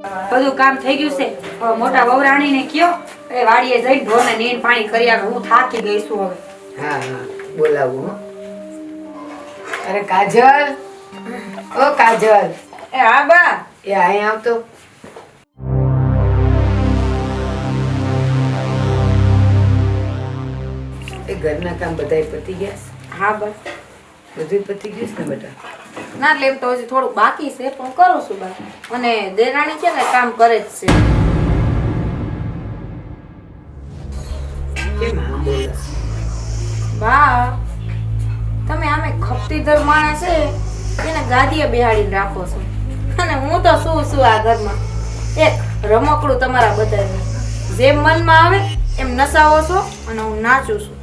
બધું કામ થઈ ગયું છે. હવે મોટા વહુરાણીને કયો એ વાડીએ જઈને ઢોરને નીણ પાણી કરી આવે. હું થાકી ગઈ છું હવે. હા હા બોલાવું હો. અરે કાજલ, ઓ કાજલ. એ હા બા. એ અહીં આવતો. એ ઘરના કામ બધાય પતી ગયા? હા બા બધું પતી ગયું છે ને બેટા? ના એટલે એમ તો હજી થોડુંક બાકી છે પણ કરું છું બા. અને દેરાણી છે ને કામ કરે જ છે. કેમ આમ બોલસ? બા તમે આમે ખપતીધર માણસ છે એને ગાદીએ બેહાડીને રાખો છો અને હું તો શું છું આ ઘરમાં એક રમકડું તમારા બધાને. જેમ મનમાં આવે એમ નસાવો છો અને હું નાચું છું.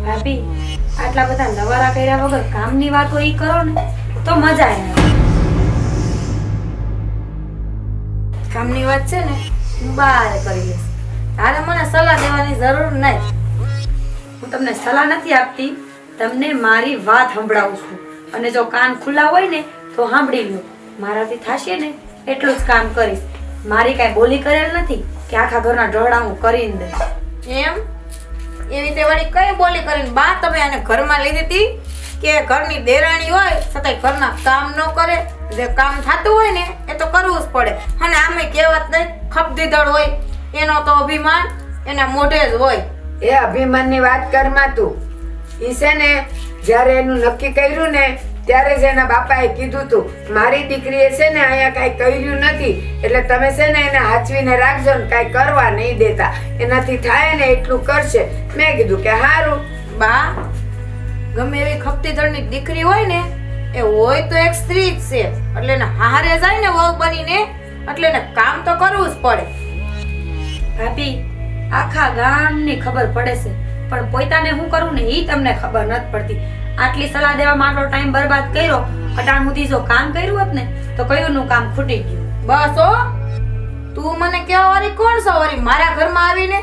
ભાભી આટલા બધા નવારા કર્યા વગર કામની વાતો ઈ કરો ને તો મજા આવે. કામની વાત છે ને હું બહાર કરી લઈશ. તારે મને સલાહ દેવાની જરૂર નહીં. હું તમને સલાહ નથી આપતી, તમને મારી વાત સંભળાવું છું. અને જો કાન ખુલ્લા હોય ને તો સાંભળી લો. મારાથી થશે ને એટલું જ કામ કરીશ. મારી કાંઈ બોલી કરેલ નથી કે આખા ઘરના ઢોળા હું કરીને દઈશ. એમ એવી રીતે વળી કઈ બોલી કરીને બા તમે આને ઘરમાં લીધી હતી કે ઘરની દેરાણી હોય છતાંય ઘરના કામ ન કરે? જે કામ થતું હોય ને એ તો કરવું જ પડે. અને આમે કહેવત નહીં ખપદીધડ હોય એનો તો અભિમાન એના મોઢે જ હોય. એ અભિમાનની વાત કરમાં તું. ઈ છે ને જ્યારે એનું નક્કી કર્યું ને ત્યારે જ એના બાપાએ કીધું તું મારી દીકરીએ છે ને અહીંયા કાંઈ કર્યું નથી એટલે તમે છે ને એને હાચવીને રાખજો ને કાંઈ કરવા નહીં દેતા. એનાથી થાય ને એટલું કરશે. મેં કીધું કે હારું. બા ગમે એવી ખપતીધડની દીકરી હોય ને એ હોય તો એક સ્ત્રી જ છે એટલે એને હારે જાય ને વહુ બનીને એટલે એને કામ તો કરવું જ પડે. ભાભી આખા ગામની ખબર પડે છે પણ પોતાને શું કરવું ને ઈ તમને ખબર નથી પડતી. આટલી સલાહ દેવામાં આટલો ટાઈમ બરબાદ કર્યો. અટાણ સુધી જો કામ કર્યું હોત ને તો કયુંનું કામ ખૂટી ગયું. બસ હો તું મને કેવા વાળી કોણ છો વળી મારા ઘરમાં આવીને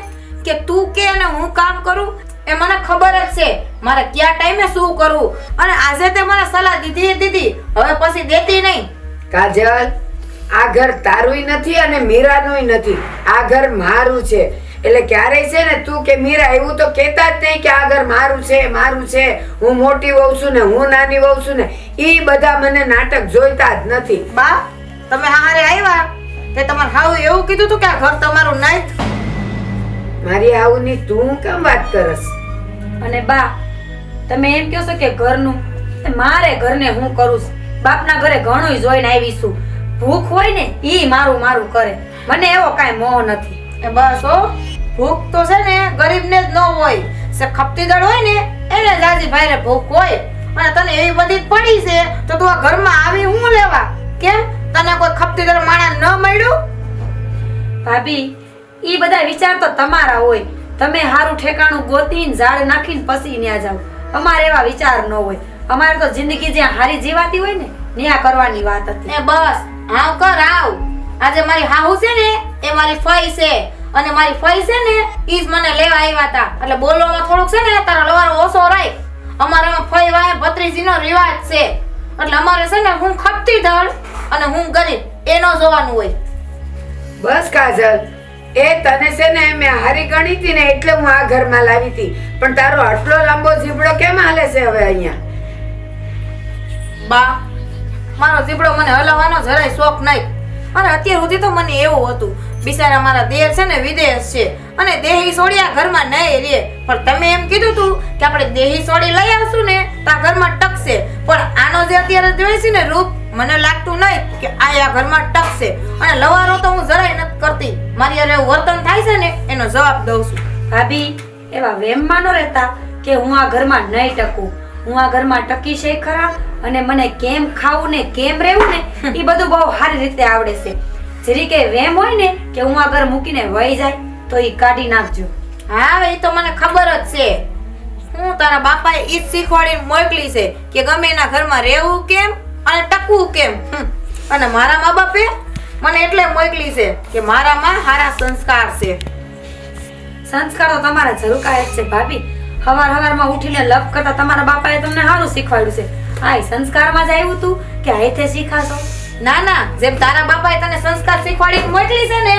કે તું કે અને હું કામ કરું? એ મને ખબર જ છે મારે કયા ટાઈમે શું કરવું. અને આજે તે મને સલાહ દીધી હવે પછી દેતી નહીં. કાજલ, આ ઘર તારુંય નથી અને મીરાનુંય નથી. આ ઘર મારું છે. એટલે ક્યારેય છે ને તું કે મીરા એવું તો કહેતા જ નહીં કે આ ઘર મારું છે મારું છે. હું મોટી વહુ છું ને હું નાની વહુ છું ને ઈ બધા મને નાટક જોઈતા જ નથી. બા તમે હારે આવ્યા તે તમારે હાવ એવું કીધું તું કે આ ઘર તમારું નહીં? મારી આવુની તું કેમ વાત કરસ? અને બા તમે એમ કહો છો કે ઘરનું મારે ઘરને હું કરું છું. બાપના ઘરે ઘણું જોઈને આવી છું. ભૂખ હોય ને ઈ મારું મારું કરે. મને એવો કાંઈ મોહ નથી. એ બસ હો ભૂખ તો છે ને ગરીબને જ ન હોય. સે ખપતીદળ હોય ને એને જાજી ભાઈરે ભૂખ હોય. અને તને એવી બધી જ પડી છે તો તું આ ઘરમાં આવી હું લેવા? કેમ તને કોઈ ખપતીદળ માણસ ન મળ્યું? ભાભી ઈ બધા વિચાર તો તમારા હોય. તમે હારું ઠેકાણું ગોતીને ઝાડ નાખીને પછી ન્યા જાવ. અમારે એવા વિચાર ન હોય. અમારે તો જિંદગી જ્યાં હારી જીવાતી હોય ને ન્યા કરવાની વાત હતી. એ બસ હાવ કર આવ. આજે મારી હાહુ છે ને એ મારી ફઈ છે અને મારી ફઈ છે ને ઈ જ મને લેવા આવ્યા હતા. એટલે બોલવામાં થોડુંક છે ને તારો લવારો ઓછો રાખ. અમારામાં ફઈ વાય ભત્રીજીનો રિવાજ છે એટલે અમારે છે ને હું ખપતીધડ અને હું ગરીબ એનો જોવાનું હોય. બસ કાજલ, એ તને છે ને મેં હારી ગણી હતી ને એટલે હું આ ઘરમાં લાવી હતી. પણ તારો આટલો લાંબો જીબડો કેમ હાલે છે હવે અહીંયા? બા મારો જીબડો મને હલાવવાનો જરાય શોખ નહીં. અને અત્યાર સુધી તો મને એવું હતું બિચારા મારા દેર છે ને વિદેશ છે અને દેહી સોડી આ ઘરમાં નહીં રે. પણ તમે એમ કીધું તું કે આપણે દેહી સોડી લઈ આવશું ને તો આ ઘરમાં ટકશે. પણ આનો જે અત્યારે જોઈ છે ને રૂપ મને લાગતું નહીં કે આ ઘરમાં ટકશે. અને લવારો તો હું જરાય નથી કરતી. મારી યારે વર્તન થાય છે ને એનો જવાબ દઉં છું. ભાભી એવા વેમમાં ન રહેતા કે હું આ ઘરમાં નહીં ટકું. હું આ ઘરમાં ટકી છે ખરા અને મને કેમ ખાવું ને કેમ રહેવું ને એ બધું બહુ સારી રીતે આવડે છે. જરી કે વેમ હોય ને કે હું આ ઘર મૂકીને વહી જાય તો એ કાઢી નાખજો. હા એ તો મને ખબર જ છે. હું તારા બાપાએ ઈ જ શીખવાડીને મોકલી છે કે ગમે એના ઘરમાં રહેવું કેમ અને ટકવું કેમ. અને મારા મા બાપે મને એટલે મોકલી છે કે મારામાં સારા સંસ્કાર છે. સંસ્કાર તો તમારા જરૂર કાય છે ભાભી. હવારમાં ઉઠીને લપ કરતા તમારા બાપાએ તમને સારું શીખવાડ્યું છે. આ સંસ્કારમાં જ આવ્યું તું કે આયથે શીખાશો? ના ના, જેમ તારા બાપાએ તને સંસ્કાર શીખવાડી મોકલી છે ને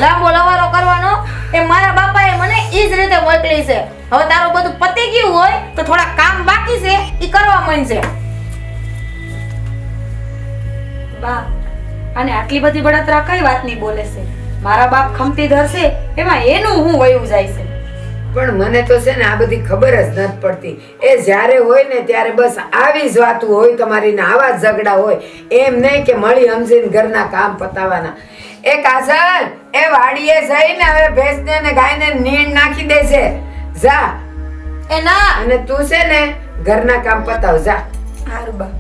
લાંબો લવારો કરવાનો, એ મારા બાપાએ મને ઈ જ રીતે મોકલી છે. હવે તારું બધું પતી ગયું હોય તો થોડા કામ બાકી છે ઈ કરવા માંડજે. બા, અને આટલી બધી બળતરા કઈ વાતની બોલે છે? મારા બાપ ખમતી ધરશે એમાં એનું હું વયું જાય છે. પણ મને તો છે ને આ બધી ખબર જ નથી પડતી. એ જ્યારે હોય ને ત્યારે બસ આવી જ વાતું હોય તમારી ને આવા જ ઝઘડા હોય. એમ નહીં કે મળી સમજીને ઘરના કામ પતાવવાના. એ કાજલ, એ વાડીએ જઈને હવે ભેંસને ને ગાયને નીણ નાખી દેશે. જા. એ ના, અને તું છે ને ઘરના કામ પતાવ જા. હારું બા,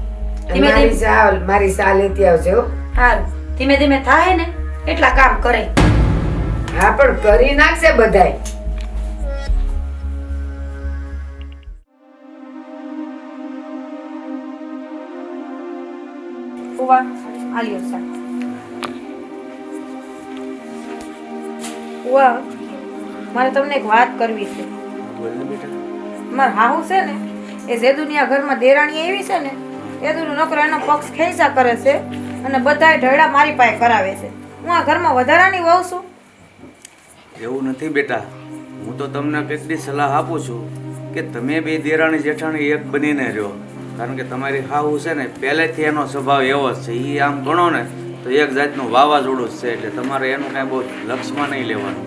મારી સા લેતી આવજે હો. હારું, ધીમે ધીમે થાય ને એટલા કામ કરે. હા, પણ કરી નાખશે બધાય. ઉવા આલ્યો સા. ઉવા, મારે તમને એક વાત કરવી છે. મારા હાહુ છે ને એ જે દુનિયા ઘરમાં દેરાણી એવી છે ને એ દુનિયા નોકરો એનો પક્ષ ખેંચા કરે છે અને બધાય ઢળા મારી પાસે કરાવે છે. હું આ ઘરમાં વધારાની વહુ છું. એવું નથી બેટા, હું તો તમને કેટલી સલાહ આપું છું કે તમે બે દેરાણી જેઠાણી એક બનીને રહ્યો. કારણ કે તમારી હાહુ છે ને પહેલેથી એનો સ્વભાવ એવો જ છે. એ આમ ગણો ને તો એક જાતનું વાવાઝોડું જ છે. એટલે તમારે એનું કાંઈ બહુ લક્ષમાં નહીં લેવાનું.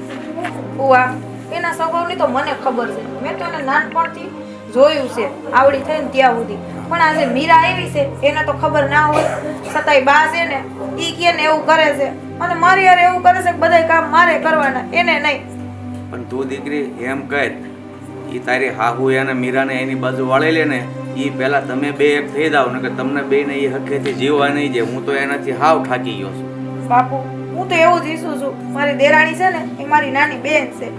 ઉવા, એના સ્વભાવની તો મને ખબર છે. મેં તો એને નાનપણથી જોયું છે આવડી થઈને ત્યાં સુધી. પણ આજે મીરા આવી છે એને તો ખબર ના હોય છતાંય બા છે ને ઈ કે ને એવું કરે છે અને મારી યાર એવું કરે છે કે બધાય કામ મારે કરવાના, એને નહીં. પણ તું દીકરી એમ કહે એ તારી હાહુ એને મીરાને એની બાજુ વાળી લે ને એ પહેલાં તમે બે એક થઈ જાવ ને કે તમને બેને એ હકેથી જીવવા નહીં જાય. હું તો એનાથી હાવ થાકી ગયો છું. બાપુ, હું તો એવું જ ઈચ્છું છું. મારી દેરાણી છે ને એ મારી નાની બેન છે,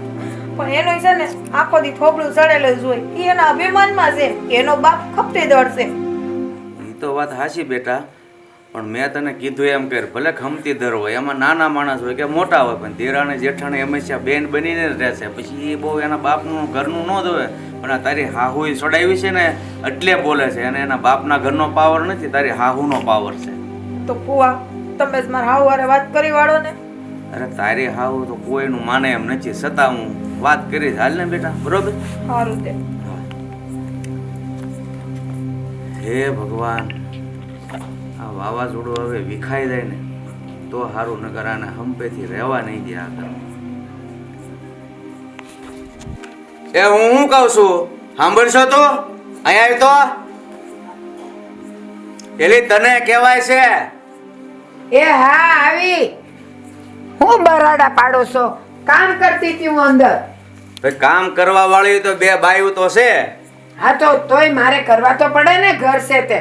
પણ એનો છે ને આખો દી થોબડું ચડેલું જ હોય. એ એના અભિમાનમાં છે, એનો બાપ ખપતી દોડશે. એ તો વાત હાચી બેટા, પણ મેં તને કીધું એમ કર, ભલે ખમતી દર હોય એમાં નાના માણસ હોય કે મોટા હોય, પણ દેરાણી જેઠાણી હંમેશા બેન બનીને જ રહેશે. પછી એ બહુ એના બાપનું ઘરનું ન ધોવે. પણ આ તારી હાહુ ચડાવી છે ને એટલે બોલે છે. અને એના બાપના ઘરનો પાવર નથી, તારી હાહુનો પાવર છે. તો ફુવા, તમે જ મારા હાવ હારે વાત કરી વાળો ને. અરે તારી હાહુ તો કોઈનું માને એમ નથી, છતાં હું વાત કરીશ. હાલ ને બેટા, બરોબર? સારું તે. હે ભગવાન, આ વાવાઝોડું હવે વિખાઈ જાય ને તો સારું, નગર આને હંપેથી રહેવા નહીં દે આગળ. એ હું શું કહું છું, સાંભળશો તો? અહીંયા આવી તો એલી તને કહેવાય છે. એ હા, આવી. હું બરાડા પાડો છો? કામ કરતી હતી હું અંદર. ભાઈ કામ કરવા વાળી તો બે બાયું તો છે. હા, તો તોય મારે કરવા તો પડે ને, ઘર છે તે.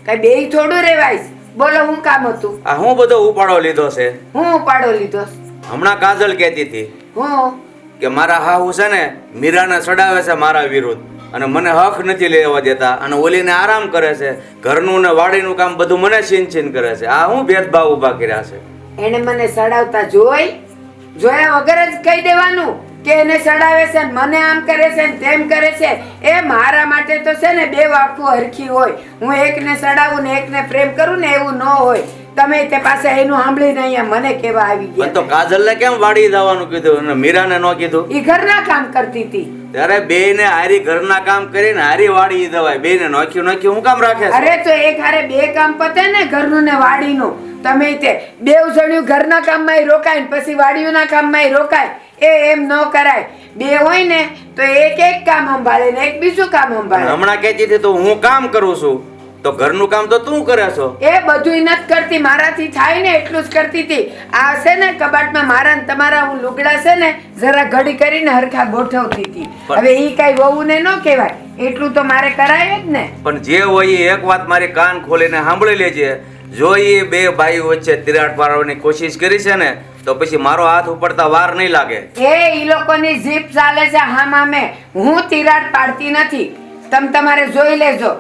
કઈ બેય થોડું રેવાય. બોલો, હું કામ હતું? આ હું બધો ઉપાડો લીધો છે. હું ઉપાડો લીધો? હમણાં કાજલ કહેતી હતી હું કે મારા હાહુ છે ને મીરાને ચડાવે છે મારા વિરુદ્ધ, અને મને હક નથી લેવા દેતા, અને ઓલીને આરામ કરે છે. ઘરનું ને વાડીનું કામ બધું મને છીન કરે છે. આ હું ભેદભાવ ઉભા કર્યા છે. એને મને સડાવતા જોયા વગર જ કહી દેવાનું કે એને સડાવે છે ને મને આમ કરે છે ને તેમ કરે છે. એ મારા માટે તો છે ને બે વાકું હરખી હોય. હું એકને સડાવું ને એકને પ્રેમ કરું ને એવું ન હોય. તમે તે પાસે એનું સાંભળીને અહીંયા મને કેવા આવી ગયા. પણ તો કાજલને કેમ વાડી જવાનું કીધું અને મીરાને ન કીધું? ઈ ઘરના કામ કરતી હતી. ત્યારે બેયને હારી ઘરના કામ કરીને હારી વાડી દવાય. બેયને નોખ્યું હું કામ રાખે છે? અરે તો એક હારે બે કામ પતે ને, ઘરનું ને વાડીનું. તમે તે બેવ જણ્યું ઘરના કામમાં રોકાય ને પછી વાડીઓના કામમાં રોકાય. એમ ન કરાય. બે હોય ને તો એક કામ સંભાળે ને એક બીજું કામ સંભાળે. હમણાં કહેતી હતી તો હું કામ કરું છું, તો ઘરનું કામ તો તું કરે છો. એ બધું નથી કરતી, મારાથી થાય ને એટલું જ કરતી હતી. આ છે ને કબાટમાં મારા ને તમારા હું લુગડા છે ને જરા ઘડી કરીને હરખા ગોઠવતી હતી. હવે ઈ કઈ વહુને ન કહેવાય, એટલું તો મારે કરાય જ ને. પણ જે હોય એ એક વાત મારી કાન ખોલીને સાંભળી લેજે. જો એ બે ભાઈ વચ્ચે તિરાડ પાડવાની કોશિશ કરી છે ને તો પછી મારો હાથ ઉપડતા વાર નહીં લાગે. ઈ લોકોની જીભ ચાલે છે હામામે. હું તિરાડ પાડતી નથી, તમે તમારે જોઈ લેજો.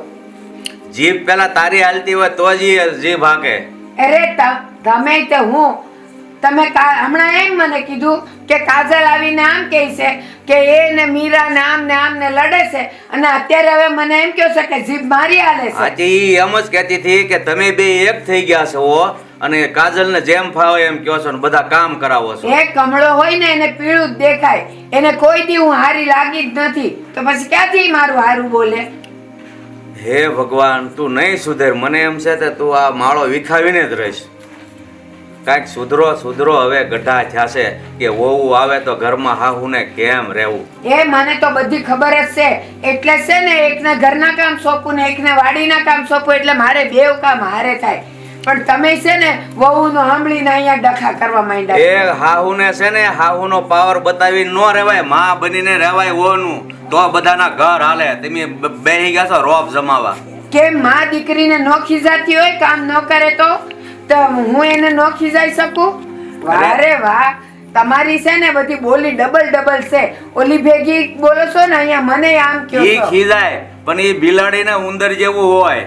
જીભ પેલા તારી હાલતી હોય તો જ જીભ હાકે. અરે તમે તો હું તમે હમણાં એમ મને કીધું કે કાજલ આવીને આમ કહે છે કે એ ને મીરા ને આમ ને લડે છે, અને અત્યારે હવે મને એમ કહો છે કે જીભ મારી હાલે છે. આજે ઈ એમ જ કહેતી હતી કે તમે બે એક થઈ ગયા છો અને કાજલને જેમ ફાવે એમ કહો છો ને બધા કામ કરાવો છો. એ કમળો હોય ને એને પીળું જ દેખાય, એને કોઈ દી હું હારી લાગી જ નથી, તો પછી ક્યાંથી મારું હારું બોલે? હે ભગવાન, તું નહીં સુધેર. મને એમ છે કે તું આ માળો વિખાવીને જ રહીશ. કાંઈક સુધરો હવે ગઢા થયા છે કે વહુ આવે તો ઘરમાં હાહુને કેમ રહેવું. એ મને તો બધી ખબર જ છે, એટલે છે ને એકને ઘરના કામ સોંપું ને એકને વાડીના કામ સોંપું, એટલે મારે બેવ કામ હારે થાય. પણ તમે છે ને વહુનો સાંભળીને અહીંયા ડખા કરવા માંડ્યા. એ હાહુને છે ને હાહુનો પાવર બતાવી ન રહેવાય, માં બનીને રહેવાય વહુનું, તો બધાના ઘર હાલે. તમે બેહી ગયા છો રોપ જમાવા. કેમ માં દીકરીને નો ખીજાતી હોય કામ ન કરે તો હું એને નો ખીજાઈ શકું? વારે વાહ, તમારી છે ને બધી બોલી ડબલ છે. ઓલી ભેગી બોલો છો ને અહીંયા મને આમ કહો ઈ છો. ખીજાય પણ ઈ બિલાડીને ઉંદર જેવું હોય,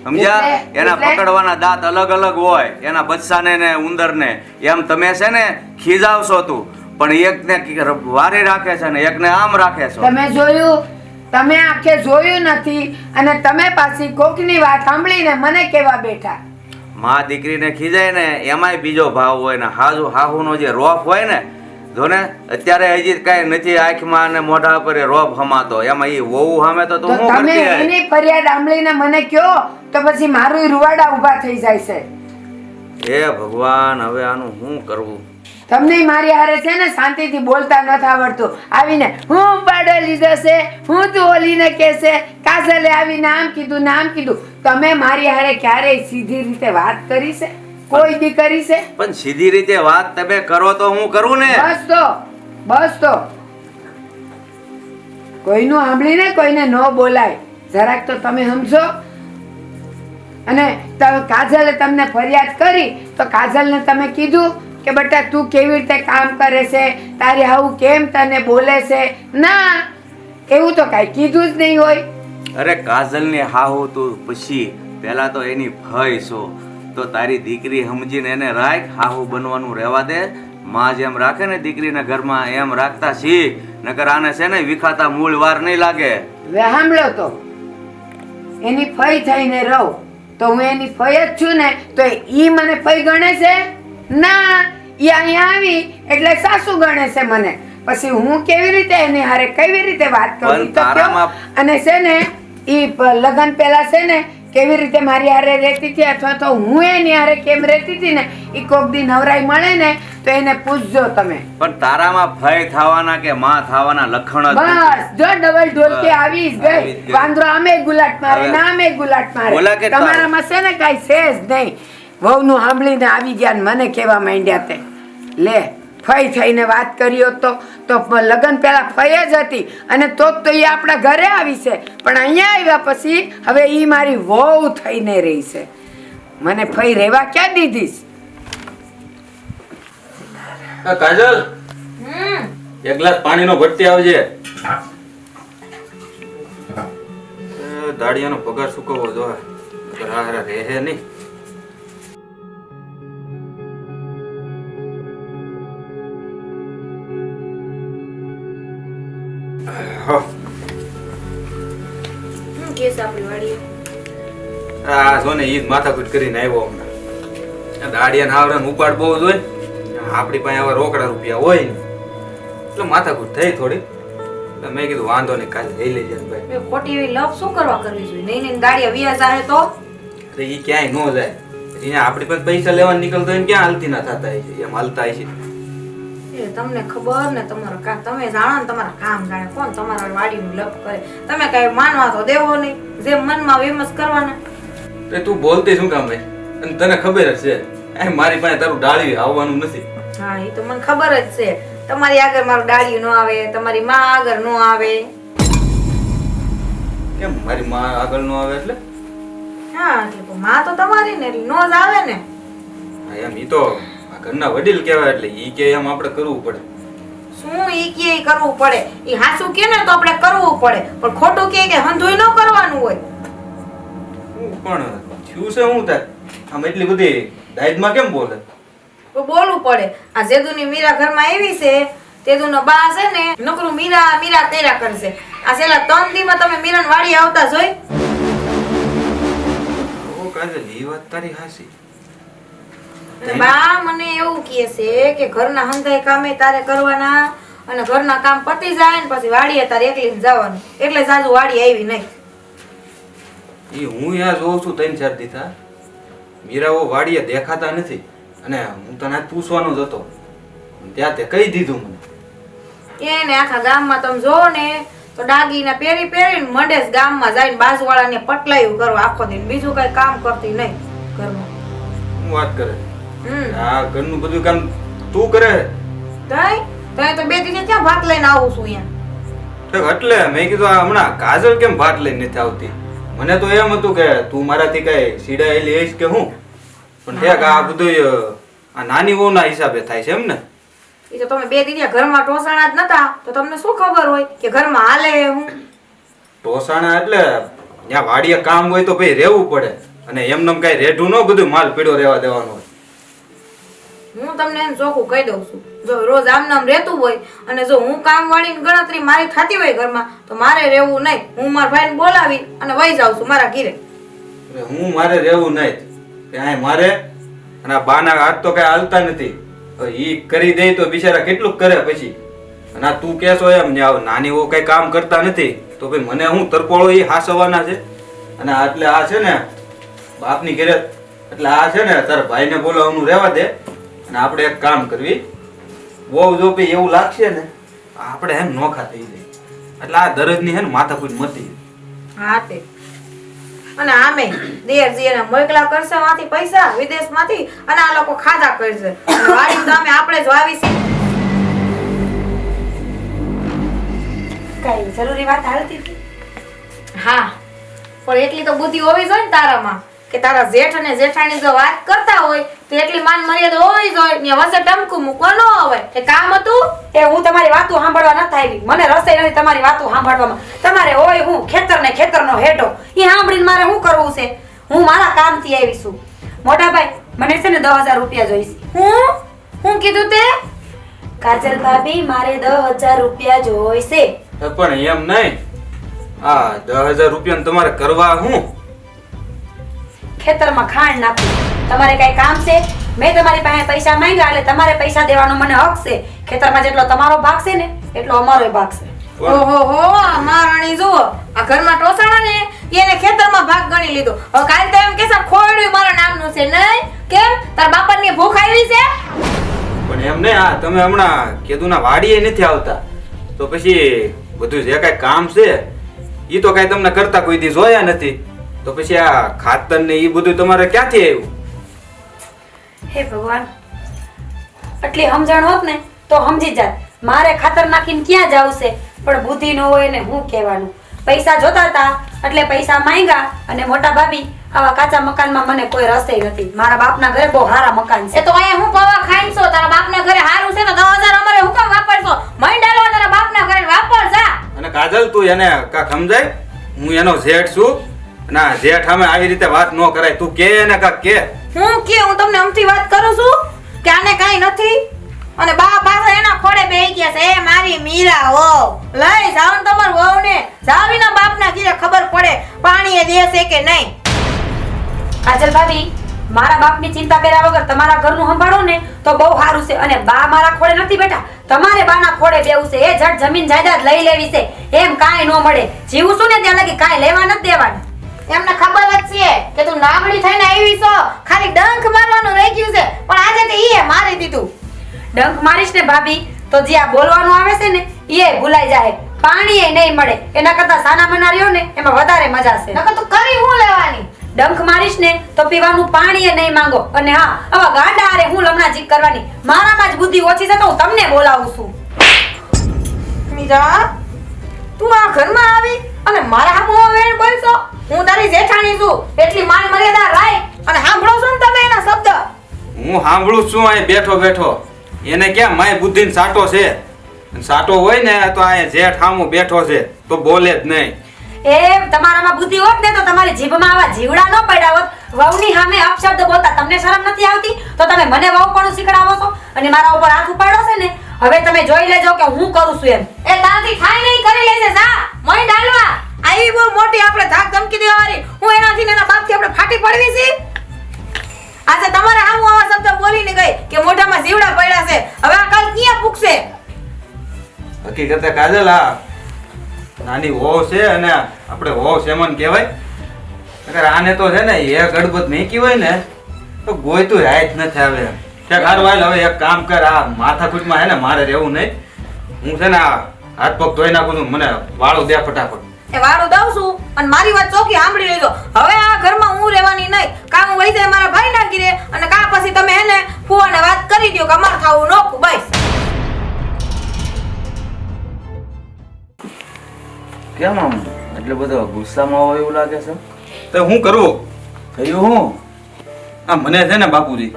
સમજ્યા? એના પકડવાના દાંત અલગ હોય, એના બચ્ચાને ને ઉંદરને. એમ તમે છે ને ખીજાવશો તું, પણ એકને વારી રાખે છે ને એકને આમ રાખે છો. તમે જોયું? તમે આખે જોયું નથી, અને તમે પાછી કોકની વાત સાંભળીને મને કેવા બેઠા. માં દીકરીને ખીજાય ને એમાંય બીજો ભાવ હોય ને હાહુનો જે રોફ હોય ને, જો ને અત્યારે હજી કઈ નથી આંખમાં અને મોઢા પર રોફ હમાતો, એમાં ઈ વહુ સામે તો તું શું તમે કરતી હોય? એની ફરિયાદ સાંભળીને મને કયો તો પછી મારું રૂવાડા ઊભા થઈ જાય છે. હે ભગવાન, હવે આનું શું કરવું? તમને મારી હારે છે ને શાંતિથી બોલતા નથી આવડતું. આવીને હું પાડો લીધો છે, હું તું ઓલીને કહેશે, કાજલે આવીને આમ કીધું ને આમ કીધું. તમે મારી હારે ક્યારેય સીધી રીતે વાત કરી છે? કોઈ દી કરી છે? પણ સીધી રીતે વાત તમે કરો તો હું કરું ને. બસ તો કોઈનું સાંભળીને કોઈને ન બોલાય, જરાક તો તમે સમજો. અને કાજલે તમને ફરિયાદ કરી તો કાજલને તમે કીધું કે બેટા તું કેવી રીતે કામ કરે છે, તારી હાવું કેમ તને બોલે છે? ના, એવું તો કાંઈ કીધું જ નહીં હોય. અરે કાજલની હાહુ તું પછી પહેલા તો એની ફઈ છો, તો તારી દીકરી સમજીને એને રાખ. હાહુ બનવાનું રહેવા દે. માં જેમ રાખે ને દીકરીના ઘરમાં એમ રાખતા શીખ, નકર આને છે ને વિખાતા મૂળ વાર નહીં લાગે. હવે સાંભળો તો, એની ફઈ થઈને રહું તો હું એની ફઈ જ છું ને, તો ઈ મને ફઈ ગણે છે? ના, ઈ અહીંયા આવી એટલે સાસુ ગણે છે મને. પછી હું કેવી રીતે એની હારે કેવી રીતે વાત કરું તો કહો. અને છે ને ઈ લગન પહેલા છે ને કેવી રીતે મારી હારે રહેતી હતી, અથવા તો હું એની હારે કેમ રહેતી હતી ને, ઈ કોક દી નવરાઈ મળે ને તો એને પૂછજો તમે. પણ તારામાં ફઈ થવાના કે માં થવાના લક્ષણ જ નથી. બસ જો ડબલ ઢોલકી આવી જ ગઈ. વાંદરો આમે ગુલાટ મારે, ના આમે ગુલાટ મારે. તમારામાં છે ને કાંઈ છે જ નહીં. વહુનું સાંભળીને આવી ગયા ને મને કેવા માંડ્યા તે. લે, ફઈ થઈને વાત કરી હોત તો લગન પહેલા ફઈ જ હતી, અને તો એ આપણા ઘરે આવી છે. પણ અહીંયા આવ્યા પછી હવે ઈ મારી વહુ થઈને રહી છે. મને ફઈ રહેવા ક્યાં દીધીશ? કાજલ, એક ગ્લાસ પાણીનો ભરતી આવજે. દાડિયાનો પગાર સુકવવો જોઈએ, રહે નહીં. આ જો ને ઈદ માથાકૂટ કરીને આવ્યો હમણાં. દાડિયા આવરણ ઉપાડ બહુ જ હોય, આપણી પાસે આવા રોકડા રૂપિયા હોય ને એટલે માથાકૂટ થઈ થોડી. મેં કીધું વાંધો નહીં, કાલે લઈ લેજે ભાઈ. ખોટી એવી લપ શું કરવા કરવી જોઈએ? નહીં નહીં દાડિયા વ્યાજ આવે તો એ ક્યાંય ન જાય. અહીંયા આપણી પાસે પૈસા લેવા નીકળતો હોય ને ક્યાં હાલતી ના થતા હોય છે, એમ હાલતા હોય છે. એ તમને ખબર ને તમારું કામ તમે જાણો ને, તમારા કામ જાણે. કોણ તમારા વાડીનું લપ કરે? તમે કઈ માનવા તો દેવો નહીં, જેમ મનમાં વેમ જ કરવાના. તો તું બોલતી શું કામ ભાઈ? અને તને ખબર જ છે મારી પાસે તારું ડાળી આવવાનું નથી. હા, એ તો મને ખબર જ છે. તમારી આગળ મારું ડાળિયું ન આવે, તમારી માં આગળ ન આવે. કેમ મારી માં આગળ ન આવે એટલે? હા, એટલે માં તો તમારી ને એટલે નો જ આવે ને. એમ ઈ તો ઘરના વડીલ કહેવાય, એટલે ઈ કે એમ આપણે કરવું પડે. શું ઈ કે કરવું પડે? ઈ હાસું કે ને તો આપણે કરવું પડે, પણ ખોટું કે હંધુય ન કરવાનું હોય. હું પણ થયું છે હું થાય આમ એટલી બધી દાયદમાં કેમ બોલે? તો બોલવું પડે. આ જેદુની મીરા ઘરમાં આવી છે, તેદુનો બા છે ને નકરું મીરા મીરા તેરા કરશે. આ છેલ્લા 3 દીમાં તમે મીરાન વાડી આવતા જોઈ? ઓ કાજલ, ઈ વાત તારી હાસી. અને બા મને એવું કહે છે કે ઘરના હંધાઈ કામે તારે કરવાના અને ઘરના કામ પતી જાય ને પછી વાડીએ તારે એકલી જવાનું. એટલે સાજુ વાડી આવી નહીં. ઈ હું યા જોઉં છું 3-4 દીધા મીરાઓ વાડીએ દેખાતા નથી અને હું તને આજ પૂછવાનો જ હતો. ત્યાં તે કહી દીધું મને. એને આખા ગામમાં તમે જોવો ને તો ડાગીને પહેરી પહેરીને મંડેસ ગામમાં જઈને બાજુવાળાને પટલાયું કરવા આખો દિન. બીજું કઈ કામ કરતી નહીં ઘરમાં. હું વાત કરે હમ આ ઘરનું બધું કામ તું કરે. તઈ તો 2 દિને ક્યાં ભાત લઈને આવું છું અહીંયા? એટલે મેં કીધું આ હમણાં કાજલ કેમ ભાત લઈને નથી આવતી. મને તો એમ હતું કે તું મારાથી કઈ સીડાયેલી હઈશ કે હું, પણ ઠેક આ બધું આ નાની વહુના હિસાબે થાય છે એમ ને. એ તો તમે 2 દિને ઘરમાં ટોસાણા જ નતા તો તમને શું ખબર હોય કે ઘરમાં હાલે હું? ટોસાણા એટલે ત્યાં વાડીએ કામ હોય તો ભાઈ રહેવું પડે અને એમને કઈ રેઢું ન બધું માલ પીડો રહેવા દેવાનો હોય. હું તમને એમ ચોખ્ખું કહી દઉં છું, જો રોજ આમ નામ રહેતું હોય અને જો હું કામ વાળીની ગણતરી મારી થતી હોય ઘરમાં તો મારે રહેવું નહીં. હું મારા ભાઈને બોલાવી અને વહી જાઉં છું મારા ઘીરે. એટલે હું મારે રહેવું નહીં ત્યાં મારે અને આ બાના હાથ તો કઈ હાલતા નથી. હવે ઈ કરી દે તો બિચારા કેટલું કરે પછી. અને આ તું કેસો એમ નાની ઓ કઈ કામ કરતા નથી તો ભાઈ મને હું તરપોળો ઈ હાસવાના છે. અને એટલે આ છે ને બાપની ઘરે એટલે આ છે ને તારા ભાઈને બોલાવવાનું રહેવા દે અને આપણે એક કામ કરવી. બહુ જો ભાઈ એવું લાગશે ને આપણે એમ નોખા થઈ જાય. એટલે આ દરજની હે ને માથાકૂટ મતી. હા તે અને આમે દેરજી એને મોકલા કરશે માંથી પૈસા વિદેશમાંથી અને આ લોકો ખાધા કરશે. અને વાડી તો આપણે જ વાવી છે. કઈ જરૂરી વાત હાલતી હતી? હા પણ એટલી તો બુદ્ધિ હોવી જોઈએ ને તારામાં કે તારા જેઠ અને જેઠાણી જો વાત કરતા હોય તો એટલી માન મર્યાદા હોવી જોઈએ. ને વસે ટમકું મૂકવા ન આવે. એ કામ હતું એ હું તમારી વાતો સાંભળવા નથી આવી. મને રસોઈ નથી તમારી વાતો સાંભળવામાં. તમારે હોય હું ખેતર ને ખેતરનો હેઠો એ સાંભળીને મારે શું કરવું છે? હું મારા કામથી આવી છું. મોટા ભાઈ મને છે ને 10,000 રૂપિયા જોઈશે. હું કીધું તે? કાજલ ભાભી મારે 10,000 રૂપિયા જોઈશે. પણ એમ નહીં, આ 10,000 રૂપિયા તમારે કરવા હું? ખેતરમાં ખાંડ નાખું. તમારે કઈ કામ છે? મેં તમારી પાસે પૈસા માંગ્યા એટલે તમારે પૈસા દેવાનો મને હક છે. ખેતરમાં જેટલો તમારો ભાગ છે ને એટલો અમારો ભાગ છે. ઓહો હો મારાણી જુઓ આ ઘરમાં ટોસાણા ને એને ખેતરમાં ભાગ ગણી લીધો. હવે કાલ તો એમ કેસે ખોડ્યું મારા નામનું છે નહીં? કેમ તાર બાપાની ભૂખ આવી છે? પણ એમ નહીં, આ તમે હમણાં કેદુના વાડીએ નથી આવતા તો પછી બધું જે કઈ કામ છે ઈ તો કઈ તમને કરતા કોઈ દી જોયા નથી તો પછી આ ખાતર ને ઈ બધું તમારે ક્યાંથી આવ્યું? હે ભગવાન, આટલી સમજણ હોત ને તો સમજી જાત. મારે ખાતર નાખીને ક્યાં જાવું છે પણ બુદ્ધિ ન હોય ને હું કહેવાનું. પૈસા જોતા હતા એટલે પૈસા માંગ્યા અને મોટા ભાભી આવા કાચા મકાનમાં મને કોઈ રસે નથી. મારા બાપના ઘરે બહુ સારા મકાન છે. એ તો અહીંયા હું પવા ખાઈન છો તારા બાપના ઘરે હારું છે તો 10,000 અમારે હું કામ વાપરશો? મહિનાલો તારા બાપના ઘરે વાપર જા. અને કાજલ તું એને કાક સમજાય, હું એનો જેઠ છું અને આ જેઠ સામે આવી રીતે વાત ન કરાય. તું કે એને કાક કે. હું તમને અમથી વાત કરું છું કે આને કાઈ નથી અને બા પાસે એના ખોડે બેહી ગયા છે. એ મારી મીરા હો લઈ જાવ ને તમાર વહુને જાવીના બાપના ઘરે ખબર પડે પાણી એ દે છે કે નહીં. કાજલ ભાભી મારા બાપની ચિંતા કર્યા વગર તમારા ઘરનું સંભાળો ને તો બહુ સારું છે. અને બા મારા ખોડે નથી બેઠા, તમારે બાના ખોડે બેવું છે. એ જટ જમીન જાયદાદ લઈ લેવી છે. એમ કાંઈ ન મળે. જીવું છું ને ત્યાં લગી કાંઈ લેવા નથી દેવાનું. એમને ખબર જ છે કે તું નાગડી થઈને આવી છો, ખાલી ડંખ મારવાનું રહી ગયું છે પણ આજે તે ઈએ મારી દીધું. ડંખ મારીશ ને ભાભી તો જે આ બોલવાનું આવે છે ને એ ભૂલાઈ જાય. પાણી એ નહીં મળે. એના કરતા સાના મના રહ્યો ને એમાં વધારે મજા છે. નકર તું કરી હું લેવાની? ડંખ મારીશ ને તો પીવાનું પાણી એ નહીં માંગો. અને હા આવા ગાંડા હારે હું લમણાજીક કરવાની. મારામાં જ બુદ્ધિ ઓછી છે તો હું તમને બોલાવું છું. મીરા તું આ ઘરમાં આવી અને મારા હામો વેણ બોલશો? હું તારી જેઠાણી છું એટલી માન મર્યાદા રાખ અને સાંભળો છો ને તમે એના શબ્દ? હું સાંભળું છું અહીં બેઠો બેઠો. એને ક્યાં માય બુદ્ધિ સાટો છે? સાટો હોય ને તો અહીંયા જેઠ સામું બેઠો છે તો બોલે જ નહીં. એ તમારામાં બુદ્ધિ હોત ને તો તમારી જીભમાં આવા જીવડા ન પડ્યા હોત વહુની સામે અપશબ્દ બોલતા તમને શરમ નથી આવતી? તો તમે મને વહુપણું શીખડાવો છો અને મારા ઉપર હાથ ઉપાડો છે ને. હવે તમે જોઈ લેજો કે હું કરું છું એમ. એ તારાથી થાય નહીં, કરી લેજે જા મય ડાલવા. આવી બહુ મોટી આપણે ધાક ધમકી દેવાવાળી. હું એનાથી ને એના બાપથી આપણે ફાટી પડવી છે. આજે તમારે આવું આવા શબ્દ બોલીને ગઈ કે મોઢામાં જીવડા પડ્યા છે. હવે આ કાલ ક્યાં પૂગશે? હકીકતે કાજલ આ નાની વહુ છે અને આપણે વહુ સેમન કહેવાય. અગર આને તો છે ને એ ગડબડ મેકી હોય ને તો ગોયતું રાત નથી આવે. ઠેક હારું હાલ હવે એક કામ કર, આ માથાકૂટમાં હે ને મારે રહેવું નહીં. હું છે ને આ હાથ પગ ધોઈ નાખું છું, મને વાળું દે ફટાફટ. એ વાળું દઉં છું અને મારી વાત ચોકી સાંભળી લેજો. હવે આ ઘરમાં હું રહેવાની નહીં. કાં હું વહી જાય મારા ભાઈ ના ઘીરે અને કાં પછી તમે એને ફુવાને વાત કરી દો કે અમાર ખાવું નોખું બસ. કેમ આમ એટલે બધો ગુસ્સામાં હોય એવું લાગે છે? તો હું કરવું? થયું હું? આ મને છે ને બાપુજી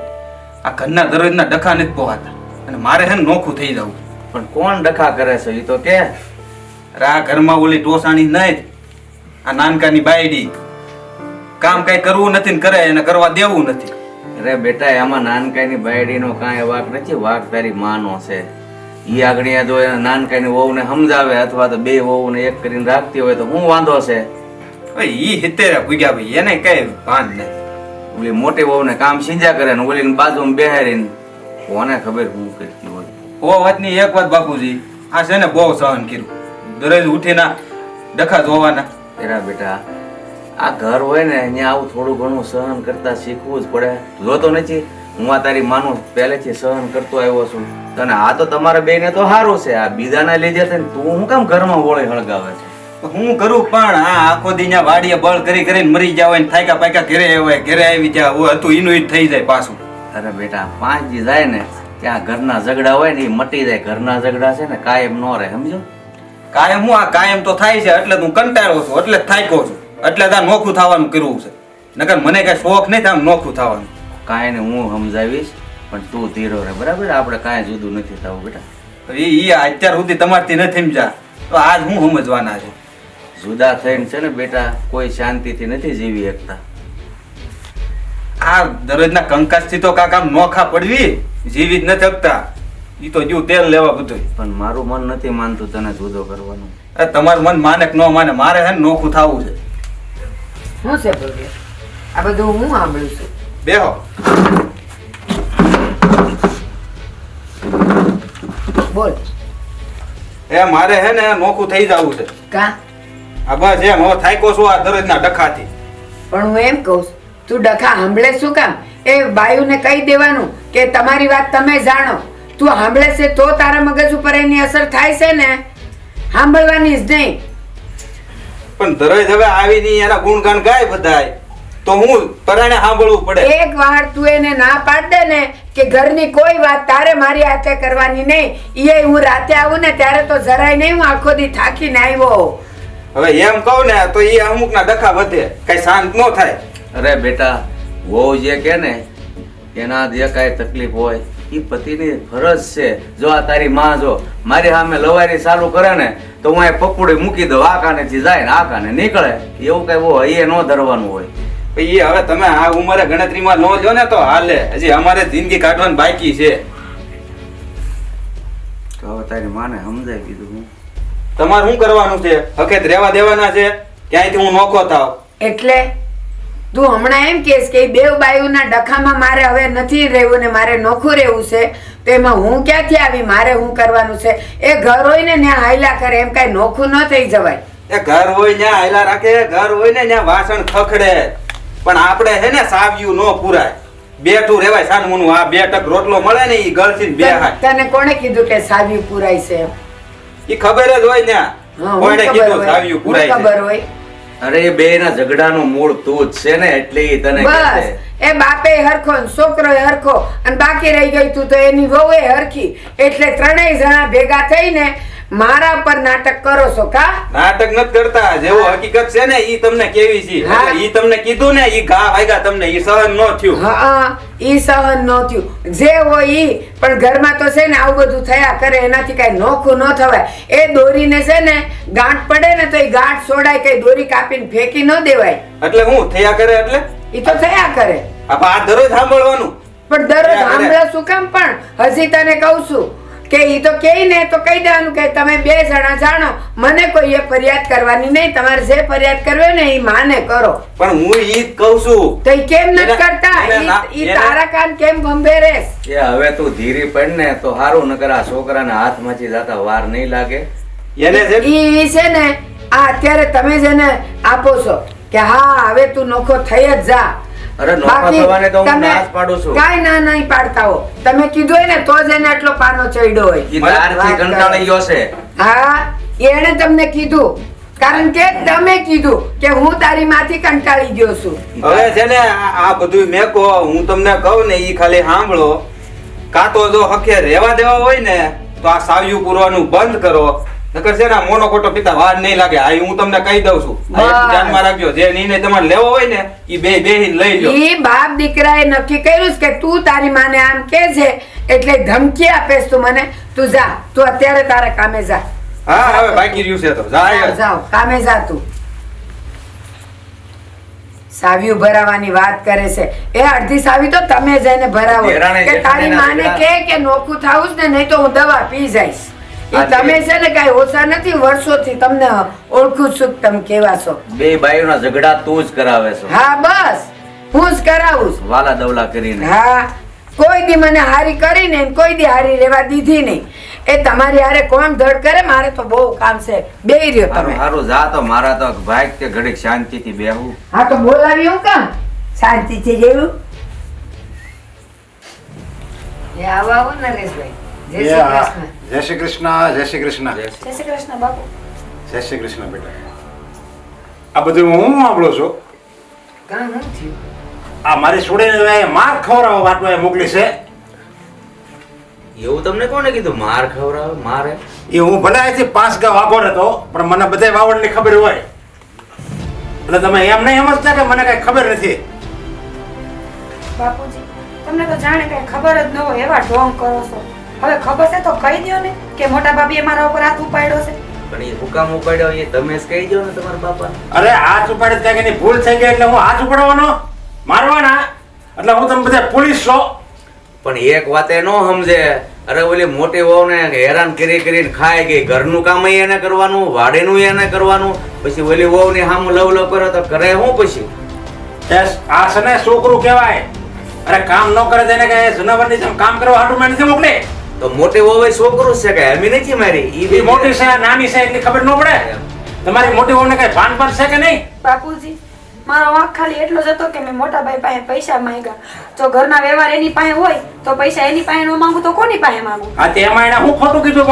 આ ઘરના દરરોજના ડખા નથી પોહાતા અને મારે છે ને નોખું થઈ જવું. પણ કોણ ડખા કરે છે એ તો કે. અરે આ ઘરમાં ઓલી ટોસાણી નહીં, આ નાનકાની બાયડી કામ કઈ કરવું નથી ને કરે એને કરવા દેવું નથી. અરે બેટા એમાં નાનકાઈની બાયડીનો કાંઈ વાંક નથી, વાંક તારી માનો છે. ઈ આગળ જો એને નાનકાઈની વહુને સમજાવે અથવા તો બે વહુને એક કરીને રાખતી હોય તો શું વાંધો છે? ઈ હિતેરે પૂગ્યા ભાઈ, એને કઈ ભાન નહીં. ઓલી મોટી વહુને કામ સીંજા કરે ને ઓલી બાજુમાં બેહારીને કોને ખબર શું કરતી હોય. ઓ વાતની એક વાત બાપુજી, આ છે ને બહુ સહન કર્યું. દરરોજ ઉઠીને ડખા જોવાના. એરા બેટા આ ઘર હોય ને અહીંયા આવું થોડું ઘણું સહન કરતા શીખવું જ પડે. જોતો નથી હું આ તારી માનું પહેલેથી સહન કરતો આવ્યો છું તને. આ તો તમારા બેને તો સારું છે, આ બીજાના લીધે છે ને તું શું કામ ઘરમાં વળે હળગાવે છે? હું કરું પણ આ આખો દી ન્યા વાડીએ બળ કરી કરીને મરી જાવ ને થાક્યા પાક્યા ઘરે આવે, ઘરે આવી જાય હતું એનું ઈ જ થઈ જાય પાછું. અરે બેટા 5 દી જાય ને ત્યાં ઘરના ઝઘડા હોય ને એ મટી જાય. ઘરના ઝઘડા છે ને કાયમ ન રહે, સમજો? કાયમ હું આ કાયમ તો થાય છે એટલે તું કંટાળો છું, એટલે જ થાક્યો છું, એટલે તાર નોખું થવાનું કરવું છે. નકર મને કઈ શોખ નહીં થાય નોખું થવાનું. કાંઈ ને હું સમજાવીશ પણ તું ધીરો રહે, બરાબર? આપણે કાંઈ જુદું નથી થવું બેટા. ઈ અત્યાર સુધી તમારથી નથી સમજ્યા તો આજ હું સમજવાના છે. જુદા થઈને છે ને બેટા કોઈ શાંતિથી નથી જીવી શકતા. આ દરરોજના કંકાસથી તો કાક આમ નોખા પડવી જીવી જ નથી શકતા. ઈ તો જીવ તેલ લેવા બધું. પણ મારું મન નથી માનતું તને જુદો કરવાનું. તમારું મન માને કે ન માને, મારે છે ને નોખું થવું છે. શું છે ભવ્ય? આ બધું હું સાંભળું છું. બેહો. બોલ. એ મારે છે ને નોખું થઈ જવું છે. કા? આ બસ એમ હવે થાક્યો છું આ દરરોજના ડખાથી. પણ હું એમ કહું છું, તું ડખા સાંભળે શું કામ? એ બાયુને કહી દેવાનું કે તમારી વાત તમે જાણો. તું સાંભળે છે તો તારા મગજ ઉપર એની અસર થાય છે ને, સાંભળવાની જ નહીં. પણ દરરોજ હવે આવીને એના ગુણગાન ગાય બધાય તો હું પરાણે સાંભળવું પડે. એક વાર તું એને ના પાડ દે ને કે ઘરની કોઈ વાત તારે મારી હાથે કરવાની નહીં. એ હું રાતે આવું ને ત્યારે તો જરાય નહીં, હું આખો દી થાકીને આવ્યો. હવે એમ કહું ને તો એ અમુકના ડખા વધે, કઈ શાંત ન થાય. અરે બેટા વહુ જે કે ને એના જે કાંઈ તકલીફ હોય એ પતિની ફરજ છે. જો આ તારી માં જો મારી સામે લવારી ચાલુ કરે ને તો હું એ પકુડી મૂકી દઉં, આ કાનેથી જાય ને આ કાને નીકળે. એવું કઈ બહુ એ ન ધરવાનું હોય. એ હવે તમે આ ઉંમરે ગણતરીમાં નો જો ને તો હાલે. હજી અમારે જિંદગી કાઢવાની બાકી છે. તો હવે તારી માને સમજાય કીધું હું. તમારે શું કરવાનું છે? હકેત રહેવા દેવાના છે? ક્યાંયથી હું નોખો થાવ? એટલે તું હમણાં એમ કહેશ કે બે બાયુના ડખામાં મારે હવે નથી રહેવું ને મારે નોખું રહેવું છે, તો એમાં હું ક્યાંથી આવી? મારે શું કરવાનું છે? એ ઘર હોય ને ત્યાં હાયલા કરે, એમ કાંઈ નોખું ન થઈ જવાય. એ ઘર હોય ત્યાં હાયલા રાખે, ઘર હોય ને ત્યાં વાસણ ખખડે, પણ આપણે હે ને સાવ્યું ન પુરાય. બેઠું રેવાય સાનમુનું. આ 2 ટક રોટલો મળે ને ઈ ગળથી બે હાથ. તને કોણે કીધું કે સાવ્યું પુરાય છે? ઈ ખબર જ હોય ત્યાં. હા, કોણે હું કીધું ખબર સાવ્યું હોય. પુરાય હું છે? ખબર હોય. અરે એ બે ના ઝઘડાનું મૂળ તું જ છે ને એટલે ઈ તને કહે બસ છે. એ બાપે હરખો ને છોકરો હરખો અને બાકી રહી ગઈ તું તો એની વહુએ હરખી. એટલે ત્રણેય જણા ભેગા થઈને મારા પર નાટક કરો છો કા? નાટક નથી કરતા. જેવો હકીકત છે ને ઈ તમને કેવી છે. હા. ઈ તમને કીધું ને ઈ ઘા વાગ્યા તમને, ઈ સહન ન થયું. હા, ઈ સહન ન થયું. જે હોય ઈ, પણ ઘરમાં તો છે ને આવું બધું થયા કરે, એનાથી કઈ નોખું ન થવાય. એ દોરીને છે ને ગાંઠ પડે ને તો એ ગાંઠ છોડાય, કઈ દોરી કાપીને ફેંકી ન દેવાય. એટલે હું થયા કરે એટલે એ તો થયા કરે. આ દરરોજ સાંભળવાનું. પણ દરરોજ થયા કરે. સાંભળો શું કામ? પણ હજી તને કહું છું કે ઈ તો કહે ને તો કહી દેવાનું કે તમે 2 જણા જાણો, મને કોઈએ ફરિયાદ કરવાની નહીં. તમારે જે ફરિયાદ કરવી હોય ને એ માને કરો. પણ હું ઈ જ કહું છું. તો ઈ કેમ નથી એને- કરતા? એને- ઈ તારા કાન કેમ ભંભેરેસ? એ હવે તું ધીરી પડ ને તો સારું, નકર આ છોકરાના હાથમાંથી જતા વાર નહીં લાગે. એને છે ને, ઈ છે ને આ અત્યારે તમે જેને આપો છો કે હા હવે તું નોખો થઈ જ જા. અરે નોખો બાકી થવાને તો હું તમે ના જ પાડું છું. કાંઈ ના નહીં પાડતા હો. તમે કીધું હોય ને તો જ એને આટલો પાનો ચડ્યો હોય. ઈ તારથી વાત કરે. કંટાળી ગયો છે. હા, એણે તમને કીધું, કારણ કે તમે કીધું કે હું તારી માંથી કંટાળી ગયો છું. હવે છે ને આ બધું મેકો હું તમને કહું ને ઈ ખાલી સાંભળો. કાં તો જો હકે રહેવા દેવા હોય ને તો આ સાવ્યું પૂરવાનું બંધ કરો. નકર છે ને આ મોનો ખોટો પિતા વાર નહીં લાગે. આ હું તમને કહી દઉં છું. આ એક બસ. ધ્યાનમાં રાખજો. જે નિર્ણય તમારે લેવો હોય ને ઈ બેહીને લઈ લો. ઈ બાપ દીકરાએ નક્કી કર્યું છે કે તું તારી માને આમ કે છે એટલે ધમકી આપેસ તું મને. તું જા, તું અત્યારે તારા કામે જા. હા હવે બાકી રહ્યું છે તો જાય જ. જાઓ કામે જા તું. સાવ્યું ભરાવાની વાત કરે છે. એ અડધી સાવી તો તમે જઈને ભરાવો દેરાણી કે તારી જેઠાણીના માને દીકરા. કે નોખું થાવું જ ને, નહીં તો હું દવા પી જઈશ. એ આજે- તમે છે ને કઈ ઓછા નથી, વર્ષોથી તમને ઓળખું છું કે તમે કેવા છો. બે બાઈઓના ઝઘડા તું જ કરાવે છો, હા બસ હું જ કરાવું છું. વાલા દવલા કરીને. હા, કોઈ દી મને હારી કરીને ને કોઈ દી હારી રહેવા દીધી નહીં. એ તમારી હારે કોણ ધડ કરે? મારે તો બહુ કામ છે. બેહી રહ્યો હારું તમે. હારું જા તો મારા તો ભાઈ કે ઘડીક શાંતિથી બેહું. હા તો બોલાવી હું કામ શાંતિથી જેવું. એ આવો આવો નરેશભાઈ. જય શ્રી કૃષ્ણ. જય શ્રી કૃષ્ણ. જય શ્રી કૃષ્ણ. જય શ્રી કૃષ્ણ બાપુ. જય શ્રી કૃષ્ણ બેટા. આ બધું હું સાંભળું છું. કાં શું થયું? આ મારી છોડીને માર ખવડાવવા વાટવા મોકલી છે. એવું તમને કોને કીધું માર ખવડાવે? મારે એ હું ભલે અહીંથી 5 ગાવ આગો રહેતો પણ મને બધા વાવડની ખબર હોય. એટલે તમે એમ નહીં સમજતા કે મને કઈ ખબર નથી. બાપુજી તમને તો જાણે કઈ ખબર જ ન હોય એવા ઢોંગ કરો છો. હવે ખબર છે તો કહી દ્યો ને કે મોટા ભાભીએ મારા ઉપર હાથ ઉપાડ્યો છે. પણ એ હુકામ ઉપાડ્યો એ તમે જ કહી દો ને તમારા બાપા. અરે હાથ ઉપાડે ત્યાં કે એની ભૂલ થઈ ગઈ એટલે હું હાથ ઉપાડવાનો મારવાના એટલે હું તમે બધા પોલીસ છો. પણ એક વાતે નો સમજે. અરે ઓલી મોટી વહુને હેરાન કરી કરીને ખાય ગઈ. ઘરનું કામ એને કરવાનું, વાડીનું એને કરવાનું, પછી ઓલી વહુની સામું લવ લવ કરે તો કરે હું પછી? આ છે ને છોકરું કહેવાય. અરે કામ ન કરે તેને કે જનાવરની જેમ કામ કરવા હાટું મેં નથી મોકલી. તો મોટી વહુ એ છોકરું જ છે કે એમી નથી મારી. એ મોટી છે નાની છે એટલી ખબર ન પડે. તમારી મોટી વહુને કઈ ભાન પર છે કે નહીં? બાપુજી મારો વાંક ખાલી એટલો જ હતો કે મેં મોટા ભાઈ પાસે પૈસા માંગ્યા. જો ઘરના વ્યવહાર એની પાસે હોય તો પૈસા એની પાસે ન માંગુ તો કોની પાસે માંગુ? હા તેમાં એને હું ખોટું કીધું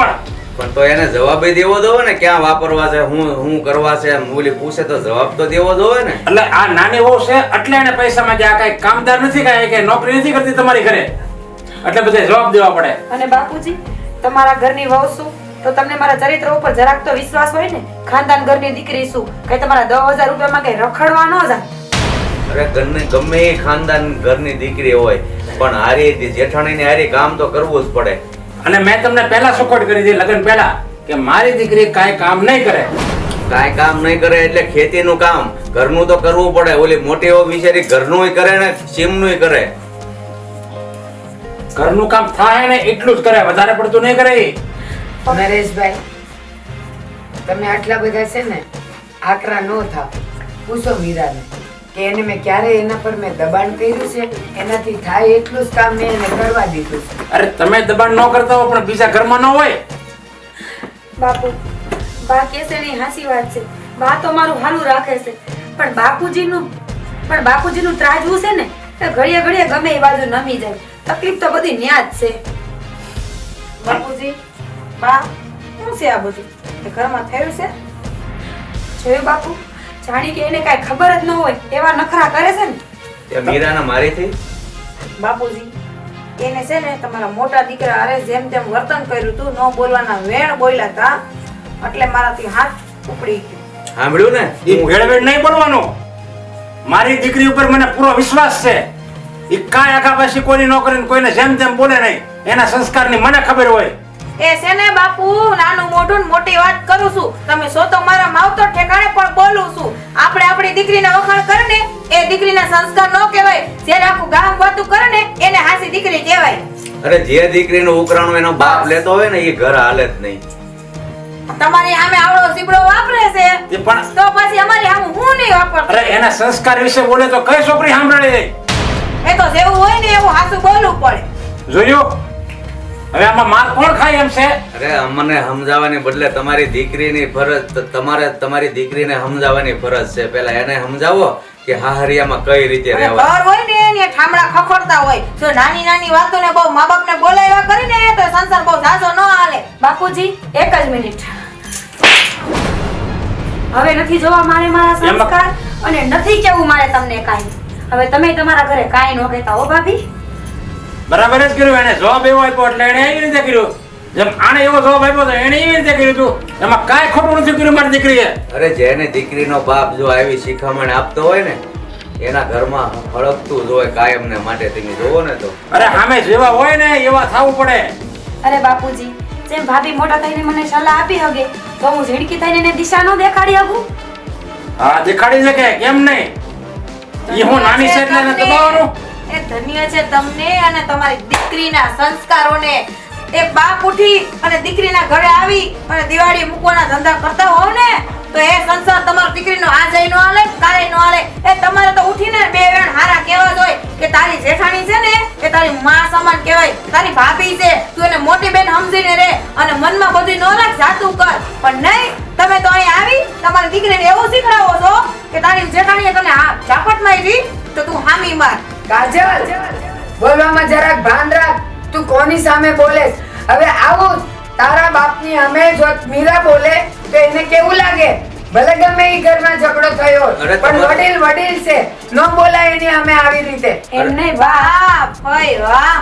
પણ તો એને જવાબ દેવો દો ને ક્યાં વાપરવા છે, હું કરવા છે. એમ ઓલી પૂછે તો જવાબ તો દેવો દો ને. એટલે આ નાની વહુ છે એટલે એને પૈસા માં આ કઈ કામદાર નથી કાંઈ કે નોકરી નથી કરતી તમારી ઘરે એટલે બધે જવાબ દેવા પડે. અને બાપુજી તમારા ઘરની વહુ છું તો તમને મારા ચરિત્ર ઉપર જરાક તો વિશ્વાસ હોય ને. ખાનદાન ઘરની દીકરી છું, કઈ તમારા 10,000 રૂપિયામાં કઈ રખડવા ન જાય. અરે ગમે એ ખાનદાન ઘરની દીકરી હોય પણ હારી જેઠાણીને હારી કામ તો કરવું જ પડે. અને મેં તમને પહેલા સપોર્ટ કરી દીધી લગ્ન પહેલા કે મારી દીકરી કાંઈ કામ નહીં કરે. કાંઈ કામ નહીં કરે એટલે ખેતીનું કામ ઘરનું તો કરવું પડે. ઓલી મોટી વહુ બિચારી ઘરનું કરે ને સીમનું કરે. ઘરનું કામ થાય ને એટલું જ કરે, વધારે પડતું નહીં કરે. નરેશભાઈ તમે આટલા બધા છે ને આકરા ન થાવ. પૂછો મીરાને કે એને મેં ક્યારે એના પર મેં દબાણ કર્યું છે? એનાથી થાય એટલું જ કામ મેં એને કરવા દીધું છે. અરે તમે દબાણ ન કરતા હો પણ બીજા ઘરમાં ન હોય. બાપુ બા કેસે ની હાસી વાત છે. બા તો મારું હાલું રાખે છે પણ બાપુજીનું ત્રાજવું છે ને એ ઘડીએ ઘડીએ ગમે એ બાજુ નમી જાય. તકલીફ તો બધી ન્યા જ છે. બાપુજી બા શું છે આ બધું એ ઘરમાં થયું છે? જોયું બાપુ જાણી કે એને કાંઈ ખબર જ ન હોય એવા નખરા કરે છે ને. તે મીરાના મારીથી બાપુજી એને છે ને તમારા મોટા દીકરા અરે જેમ તેમ વર્તન કર્યું તું, ન બોલવાના વેણ બોલ્યા હતા એટલે મારાથી હાથ ઉપડી ગયો. સાંભળ્યું ને? એ ભેળવેળ નહીં બોલવાનું. મારી દીકરી ઉપર મને પૂરો વિશ્વાસ છે. એ કાંઈ આખા પાછી કોઈની નોકરી કોઈને જેમ તેમ બોલે નહીં. એના સંસ્કારની મને ખબર હોય. એ છે ને બાપુ, નાનું મોઢું ને મોટી વાત કરું છું. તમે સો તો મારા માવતર ઠેકાણે પણ બોલું છું. આપણે આપણી દીકરીના વખાણ કરે ને એ દીકરીના સંસ્કાર ન કહેવાય. જ્યારે આખું ગામ વાતું કરે ને એને હાસી દીકરી કહેવાય. અરે જે દીકરીનું ઉકરાણું એનો બાપ લેતો હોય ને એ ઘર હાલે જ નહીં. તમારી સામે આવડો સીબડો વાપરે છે તે પણ તો પછી અમારી સામે હું નહીં વાપરતો. અરે એના સંસ્કાર વિશે બોલે તો કઈ છોકરી સાંભળે લે? એ તો જેવું હોય ને એવું હાસું બોલવું પડે. જોયું? હવે આમાં માર કોણ ખાય એમ છે? અરે અમને સમજાવવાની બદલે તમારી દીકરીની ફરજ, તમારે તમારી દીકરીને સમજાવવાની ફરજ છે. પહેલા એને સમજાવો કે હાહરિયામાં કઈ રીતે અને રહેવાય. ઘર હોય ને એની ઠામડા ખખડતા હોય. જો નાની નાની વાતોને બહુ મા બાપને બોલાવ્યા કરે ને તો સંસાર બહુ ઝાઝો ન હાલે. બાપુજી એક જ મિનિટ. હવે નથી જોવા મારે મારા સંસ્કાર અને નથી કેવું મારે તમને કાંઈ. હવે તમે તમારા ઘરે કાંઈ ન કહેતા હો ભાભી. બરાબર જ કર્યું. એને જવાબ એવો આપ્યો એટલે એને એવી રીતે કર્યું. જેમ આને એવો જવાબ આપ્યો તો એને એવી રીતે કર્યું હતું. એમાં કાંઈ ખોટું નથી કર્યું મારી દીકરીએ. અરે જેને દીકરીનો બાપ જો આવી શિખામણ આપતો હોય ને એના ઘરમાં હળકતું જ હોય કાયમ ને માટે. તમે જોવો ને તો અરે સામે જેવા હોય ને એવા થવું પડે. અરે બાપુજી, જેમ ભાભી મોટા થઈને મને સલાહ આપી હગે તો હું ઝીણકી થઈને એને દિશા ન દેખાડી શકું? હા દેખાડી શકે, કેમ નહીં? ઈ હું નાની છે એટલે એને દબાવવાનું. એ ધન્ય છે તમને અને તમારી દીકરીના સંસ્કારોને. એક બાપ ઉઠી અને દીકરીના ઘરે આવી અને દિવાળી મૂકવાના ધંધા કરતા હોવ ને તો એ સંસાર તમારો દીકરીનો આજે નો હાલે કાલે નો હાલે. એ તમારે તો ઉઠીને બે વેણ હારા કહેવા જોઈએ કે તારી જેઠાણી છે ને એ તારી માં સમાન કહેવાય, તારી ભાભી છે, તું એને મોટી બેન સમજીને રહે અને મનમાં બધું ન રાખ, જાતું કર. પણ નહીં, તમે તો અહીં આવી તમારી દીકરીને એવું શીખડાવો છો કે તારી જેઠાણીએ તને ઝાપટ મારી તો તું હામી માર. કાજલ, બોલવામાં જરાક ભાન રાખ. તું કોની સામે બોલે? હવે આવું તારા બાપની સામે જો મીરા બોલે તો એને કેવું લાગે? ભલે ગમે ઈ ઘરમાં ઝઘડો થયો અરે પણ તમારે- વડીલ છે, ન બોલાય એની સામે આવી રીતે. એમ નહીં વાહ. વાહ ભાઈ વાહ.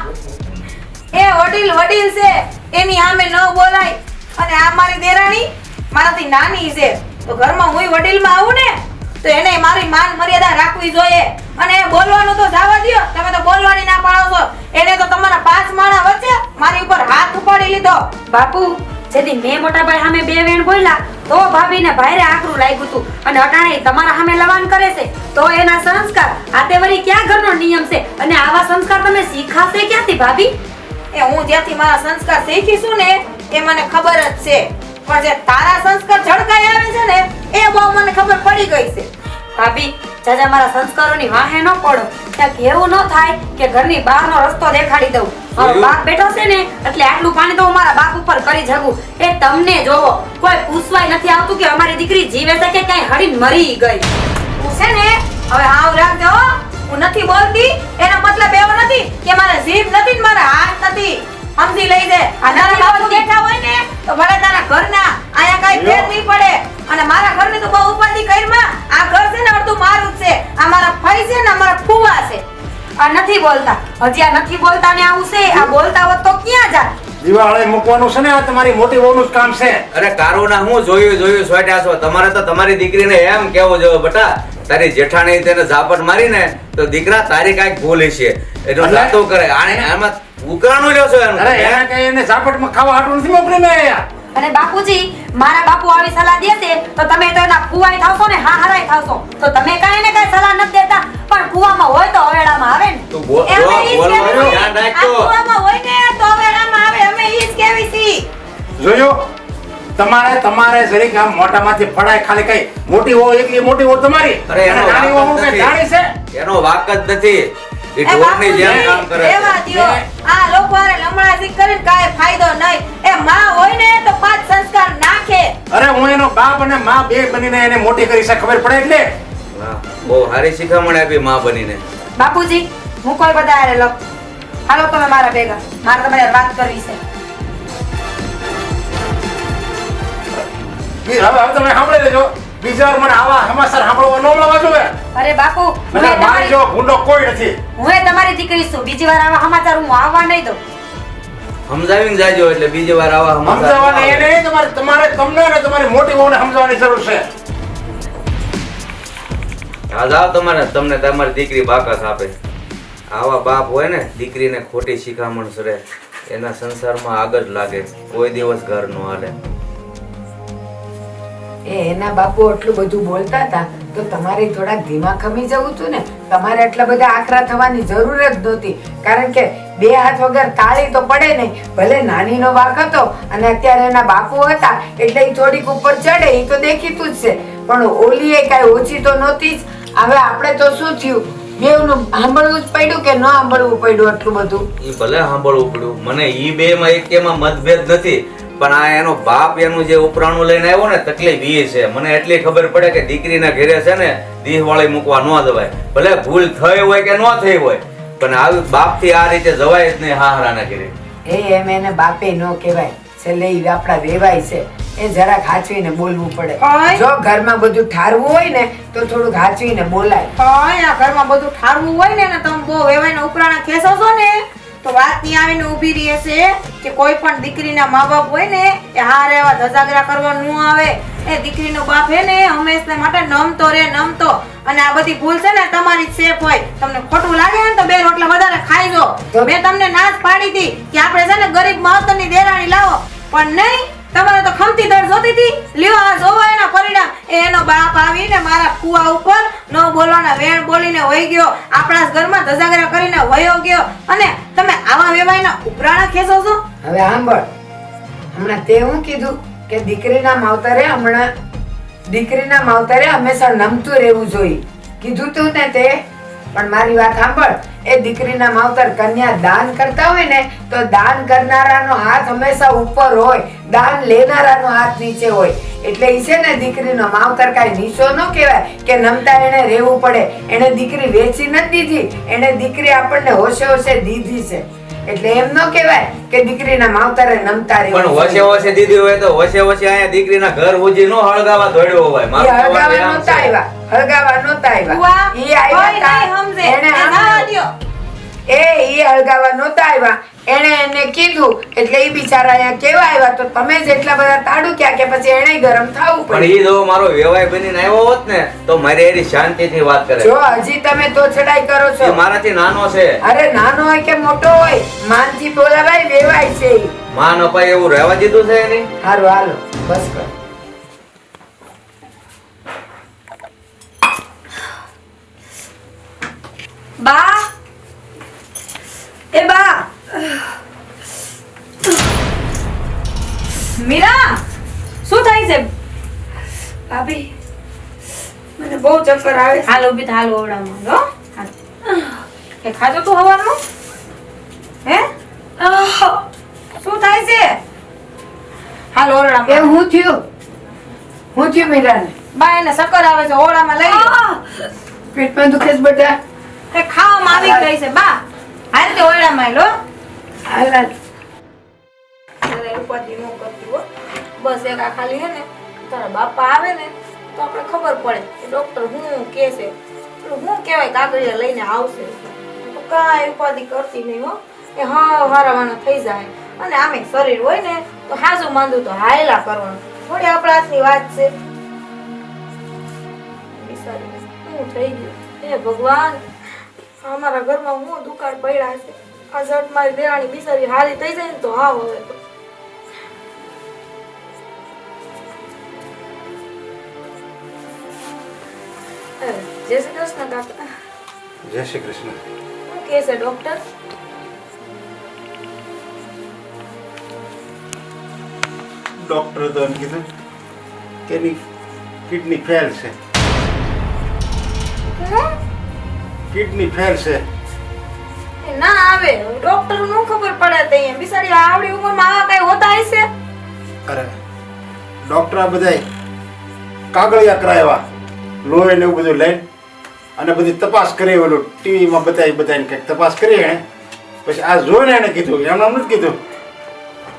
એ વડીલ છે એની સામે ન બોલાય. અને આ મારી દેરાણી મારાથી નાની છે તો ઘરમાં હું વડીલમાં આવું ને તો એને મારી માન મર્યાદા રાખવી જોઈએ. અને બોલવાનું તો જવા દ્યો, તમે તો બોલવાની ના પાડો છો. એને તો તમારા 5 માણા વચ્ચે મારી ઉપર હાથ ઉપાડી લીધો. બાપુ, જેથી મેં મોટા ભાઈ સામે બે વેણ બોલ્યા તો ભાભીને ભાઈરે આકરું લાગ્યું હતું અને અટાણે તમારા સામે લવાન કરે છે તો એના સંસ્કાર આ તે વળી ક્યાં ઘરનો નિયમ છે? અને આવા સંસ્કાર તમે શીખાશે ક્યાંથી ભાભી? એ હું જ્યાંથી મારા સંસ્કાર શીખીશું ને એ મને ખબર જ છે. પણ જે તારા સંસ્કાર ઝળકાઈ આવે છે ને એ બહુ મને ખબર પડી ગઈ છે. ભાભી, જાજા મારા સંસ્કારોની વાહે ન પડો. ક્યાંક એવું ન થાય કે ઘરની બહારનો રસ્તો દેખાડી દઉં. મારો બાપ બેઠો છે ને એટલે આટલું પાણી તો હું મારા બાપ ઉપર કરી શકું. એ તમને જોવો, કોઈ પૂછવાય નથી આવતું કે અમારી દીકરી જીવે છે કે ક્યાંય હડીને મરી ગઈ. તું છે ને હવે હાવ રાખજો હો. હું નથી બોલતી એનો મતલબ એવો નથી કે મારા જીભ નથી ને મારા હાથ નથી. સમજી લઈ દે. આ તારા બાપુ બેઠા હોય ને તો ભલે તારા ઘરના આયા કાઈ ફેર નહીં પડે. અને મારા ઘરની તો બહુ ઉપાધિ કરમાં. આ ઘર છે ને અડધું મારું જ છે. આ મારા ભાઈ છે ને મારા ફુવા છે. આ નથી બોલતા, હજી આ નથી બોલતા ને આવું છે. આ બોલતા હોત તો ક્યાં જાય? દિવાળે મૂકવાનું છે ને આ તમારી મોટી વહુનું જ કામ છે. અરે કારુના હું જોયું સોટ્યા છો. તમારે તો તમારી દીકરીને એમ કેવું જોઈએ બેટા તારી જેઠાણી તેને ઝાપટ મારીને તો દીકરા તારી કાંઈક ભૂલ છે એટલું એટલે? જાતો કરે. આને આમાં ઉકરાણું લ્યો છો એનું. અરે એને કઈ એને ઝાપટમાં ખાવા હાટું નથી મોકલી મેં અહીંયા. અને બાપુજી, મારા બાપુ આવી સલાહ દેશે તો તમે તો એના ફુવાય થાવશો ને હા હરાય થાવશો. તો તમે કાંઈ એને કાંઈ સલાહ નથી દેતા પણ ફુવામાં હોય તો હવેડામાં આવે ને. તું અમે ઈ જ બોલવાનું કહેવી ધ્યાન છીએ. રાખજો. આ કુવામાં હોય ને તો હવે આમાં આવે. અમે ઈ જ કહેવી છીએ. જોયો? તમારે જરીક આમ મોટામાંથી ફળાય ખાલી કઈ મોટી હો એકલી મોટી હો તમારી. અરે એનો અને નાની વાંક હો જ કઈ જાણી છે? નથી. એનો વાક જ નથી. એ એ ઢોરની જેમ બાપુજી, કામ કરે છે. રહેવા દ્યો. આ લોકો હારે લમણાઝી કરીને કાંઈ ફાયદો નહીં. એ માં હોય ને તો 5 સંસ્કાર નાખે. અરે હું એનો બાપ અને માં બે બનીને એને મોટી કરી છે ખબર પડે એટલે. વાહ, બહુ સારી શિખામણ આપી માં બનીને. બાપુજી, હું કોઈ બધા હારે લખ. હાલો તમે મારા ભેગા, મારે તમારે હારે વાત કરવી છે. હવે તમે સાંભળી લેજો. બીજા વાર મને આવા સમાચાર સાંભળવા ન મળવા જોઈએ. અરે બાપુ, મને મારી જેવો ભૂંડો કોઈ નથી. હું તમારી દીકરી છું. બીજી વાર આવા સમાચાર હું આવવા નહીં દઉં. સમજાવીને જાજો એટલે બીજી વાર આવા સમજાવવાને એ નહીં, તમારે તમને ને તમારી મોટી વહુને સમજાવવાની જરૂર છે. હા જાઓ તમને તમારી દીકરી બાકસ આપે. આવા બાપ હોય ને દીકરીને ખોટી શિખામણ કરે એના સંસારમાં આગ જ લાગે, કોઈ દિવસ ઘર ન હાલે. એના બાપુ એટલું બધું બોલતા હતા તો તમારે થોડાક ધીમા ખમી જવું હતું ને. તમારે એટલા બધા આકરા થવાની જરૂર જ નહોતી, કારણ કે બે હાથ વગર તાળી તો પડે નહીં. ભલે નાનીનો વાંક હતો અને અત્યારે એના બાપુ હતા એટલે એ થોડીક ઉપર ચડે, એ તો દેખીતું જ છે. પણ ઓલી એ કાંઈ ઓછી તો નહોતી જ. હવે આપણે તો શું થયું, બેવનું સાંભળવું જ પડ્યું કે ન સાંભળવું પડ્યું આટલું બધું? ઈ ભલે સાંભળવું પડ્યું, મને ઈ બે માં એકેમાં મતભેદ નથી, પણ આ એનો બાપ એનું જે ઉપરાણું લઈને આવ્યો ને તકલીફ ઈ છે. મને એટલી ખબર પડે કે દીકરીના ઘરે છે ને દીહવાળી મૂકવા ન જવાય. ભલે ભૂલ થઈ હોય કે ન થઈ હોય, પણ આવી બાપથી આ રીતે જવાય જ નહીં હાહરાના ઘરે. એમ એને બાપે ન કહેવાય, છેલ્લે ઈ આપણા વેવાય છે. એ જરાક હાચવીને બોલવું પડે. ઓય. જો ઘરમાં બધું ઠારવું હોય ને તો થોડુંક હાચવીને બોલાય. ભાઈ આ ઘરમાં બધું ઠારવું હોય ને તમે બહુ વેવાઈને ઉપરાણા ખેંચો છો ને તો વાત ની આવીને ઊભી રહી છે કે કોઈ પણ દીકરીના મા બાપ હોય ને એ હારે એવા ધજાગરા કરવા ન આવે. એ દીકરીનો બાપ હે ને હંમેશા માટે નમતો રે, નમતો. અને આ બધી ભૂલ છે ને તમારી જ સેફ હોય. તમને ખોટું લાગે ને તો બે રોટલા વધારે ખાઈ જો. મેં તમને ના જ પાડી હતી કે આપણે છે ને ગરીબ માવતરની દેરાણી લાવો, પણ નહીં. તમારે તો ખમતી દર જોતી હતી. લ્યો આ જોવો એના પરિણામ. એનો બાપ આવીને મારા કુવા ઉપર ન બોલવાના વેણ બોલીને વહી ગયો, આપણા જ ઘરમાં ધજાગરા કરીને વયો ગયો. અને તમે આવા વેવાઈના ઉપરાણા ખેંચો છો. હવે સાંભળ, હમણાં તે હું કીધું કે દીકરીના માવતરે હંમેશા નમતું રહેવું જોઈએ. કીધું તું ને તે, પણ મારી વાત સાંભળ. એ દીકરીના માવતર કન્યા દાન કરતા હોય ને તો દાન કરનારાનો હાથ હંમેશા ઉપર હોય, દાન લેનારાનો હાથ નીચે હોય. એટલે ઈ છે ને દીકરીનો માવતર કાંઈ નીચો ન કહેવાય કે નમતા એને રહેવું પડે. એને દીકરી વેચી નથી દીધી, એને દીકરી આપણને હોશે હોશે દીધી છે. એટલે એમ ન કહેવાય કે દીકરીના માવતરે નમતા રહેવું. પણ હોશે હોશે દીધી હોય તો હોશે હોશે અહીંયા દીકરીના ઘર ઉજી નો હળગાવા દોડ્યો હોય. મારું કહેવાનું એમ છે. હળગાવા નહોતા આવ્યા. ઈ આવ્યા હતા. એને ઈ હળગાવા નહોતા આવ્યા. એને એને કીધું એટલે ઈ બિચારા અહીંયા કેવા આવ્યા. તો તમે જ એટલા બધા તાડુક્યા કે પછી એને ગરમ થવું પણ પડે. ઈ જો મારો વેવાય બનીને આવ્યો હોત ને તો મારી એની શાંતિથી વાત કરે. જો હજી તમે તો ચડાઈ કરો એ છો. મારાથી નાનો છે. અરે નાનો હોય કે મોટો હોય, માનથી બોલાવાય, વેવાય છે ઈ. માં અપાય એવું રહેવા દીધું છે એની. હારું હાલો બસ કર. બા, એ બા, મીરા શું થાય છે? ભાભી મને બહુ ચક્કર આવે છે. હાલ ઊભી હાલ ઓરડામાં લો. એ ખાધું તું હવારનું? હે શું થાય છે? હાલ એ ઓરડામાં. હું થયું મીરાને? બા એને ચક્કર આવે છે, ઓરડામાં લઈ લો. પેટમાં દુખે છે બેટા? એ ખાવામાં આવી ગઈ છે બા. હાલ તે ઓરડામાં લો. હાલ હાલ. અરે ઉપાધિ ન કરતી હો. બસ એક આ ખાલી હે ને તારા બાપા આવે ને તો આપણે ખબર પડે કે ડોક્ટર હું કે છે, હું કહેવાય કાગળિયા લઈને આવશે. તો કાંઈ ઉપાધિ કરતી નહીં હો. એ હા વારાવાના થઈ જાય. અને આમે શરીર હોય ને તો હાજુ માંદું તો હાયલા કરવાનું. થોડી આપણા હાથની વાત છે. બિચારી શું થઈ ગયું? હે ભગવાન, અમારા ઘરમાં હું દુકાળ પડ્યા છે. આ ઝટ મારી દેરાણી બિચારી હારી થઈ જાય ને તો હા હવે તો. જય શ્રી કૃષ્ણ કાકા. જય શ્રી કૃષ્ણ. શું કહે છે ડોક્ટર? ડોક્ટરે તો એમ કીધું કે એની કિડની ફેલ છે. કિડની ફેલ છે. એ ના આવે ડોક્ટર નું ખબર પડે તો અહીંયા બિચારી આવડી ઉંમરમાં આવા કઈ હોતા હશે? અરે ડોક્ટર આ બધા કાગળિયા કરાવ્યા, લોહી ને એવું બધું લઈને અને બધી તપાસ કરી, ઓલું ટીવીમાં બતાવીને કંઈક તપાસ કરી એણે. પછી આ જોઈને એને કીધું, એમને નથી કીધું.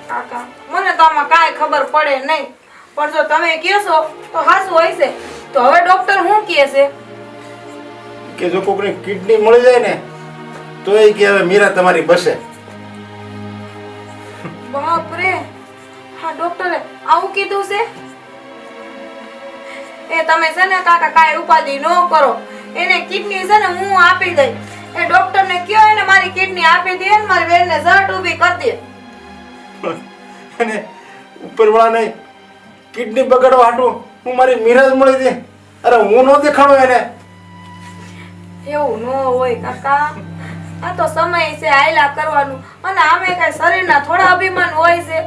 કાકા મને તો આમાં કાંઈ ખબર પડે નહીં, પણ જો તમે કહેશો તો હાચું હોય છે. તો હવે ડોક્ટર શું કહે છે? કે જો કોઈકની કિડની મળી જાય ને તો એ કે હવે મીરા તમારી બસે. બાપ રે, હા ડોક્ટરે આવું કીધું છે? એ તમે છે ને કાકા કાંઈ ઉપાધિ ન કરો. એને કિડની છે ને હું આપી દઈ. એ ડોક્ટર ને કયો એને મારી કિડની આપી દે ને મારી બેન ને ઝટ ઊભી કરી દે. અને ઉપરવાળાને કિડની બગાડવા હાટું હું મારી મીરા જ મળી હતી. અરે હું ન દેખાડો એને. એવું ન હોય કાકા, આ તો સમય છે આયલા કરવાનું, અને આમે કઈ શરીરના થોડા અભિમાન હોય છે.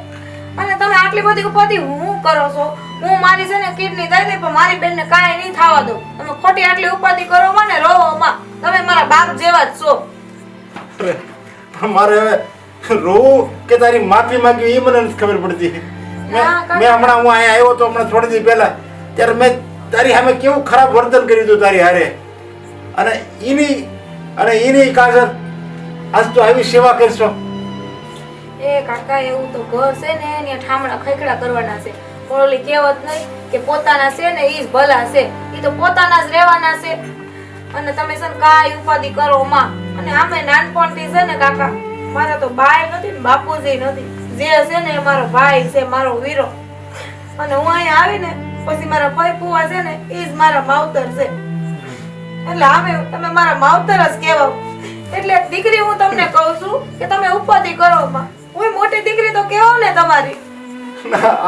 અને તમે આટલી બધી ઉપાધિ હું કરો છો? હું મારી છે ને કિડની દઈ દઈ, પણ મારી બેનને કાંઈ નહીં થવા દઉં. તમે ખોટી આટલી ઉપાધિ કરો માં ને રહો માં. તમે મારા બાપ જેવા જ છો. અરે પણ મારે હવે રોવું કે તારી માફી માંગવી એ મને નથી ખબર પડતી. મેં હમણાં હું અહીંયા આવ્યો તો હમણાં થોડી દી પહેલા, ત્યારે મેં તારી સામે કેવું ખરાબ વર્તન કર્યું હતું તારી હારે. અને એની કાજલ આજ તો આવી સેવા કરશો. એ કાકા, એવું તો ઘર છે ને એની ઠામડા ખૈખડા કરવાના છે. ઓલી કહેવત નહીં કે પોતાના છે ને ઈ જ ભલા છે. ઈ તો પોતાના જ રહેવાના છે. અને તમે છે ને કાંઈ ઉપાધિ કરો માં. અને આમે નાનપણથી છે ને કાકા, મારા તો બાય નથી ને બાપુજી નથી. જે છે ને એ મારો ભાઈ છે, મારો વીરો. અને હું અહીંયા આવીને પછી મારા ભાઈ ફુવા છે ને ઈ જ મારા માવતર છે. એટલે આમે તમે મારા માવતર જ કહેવાઓ. એટલે દીકરી હું તમને કહું છું કે તમે ઉપાધિ કરો માં. હું મોટી દીકરી તો કેવો ને તમારી.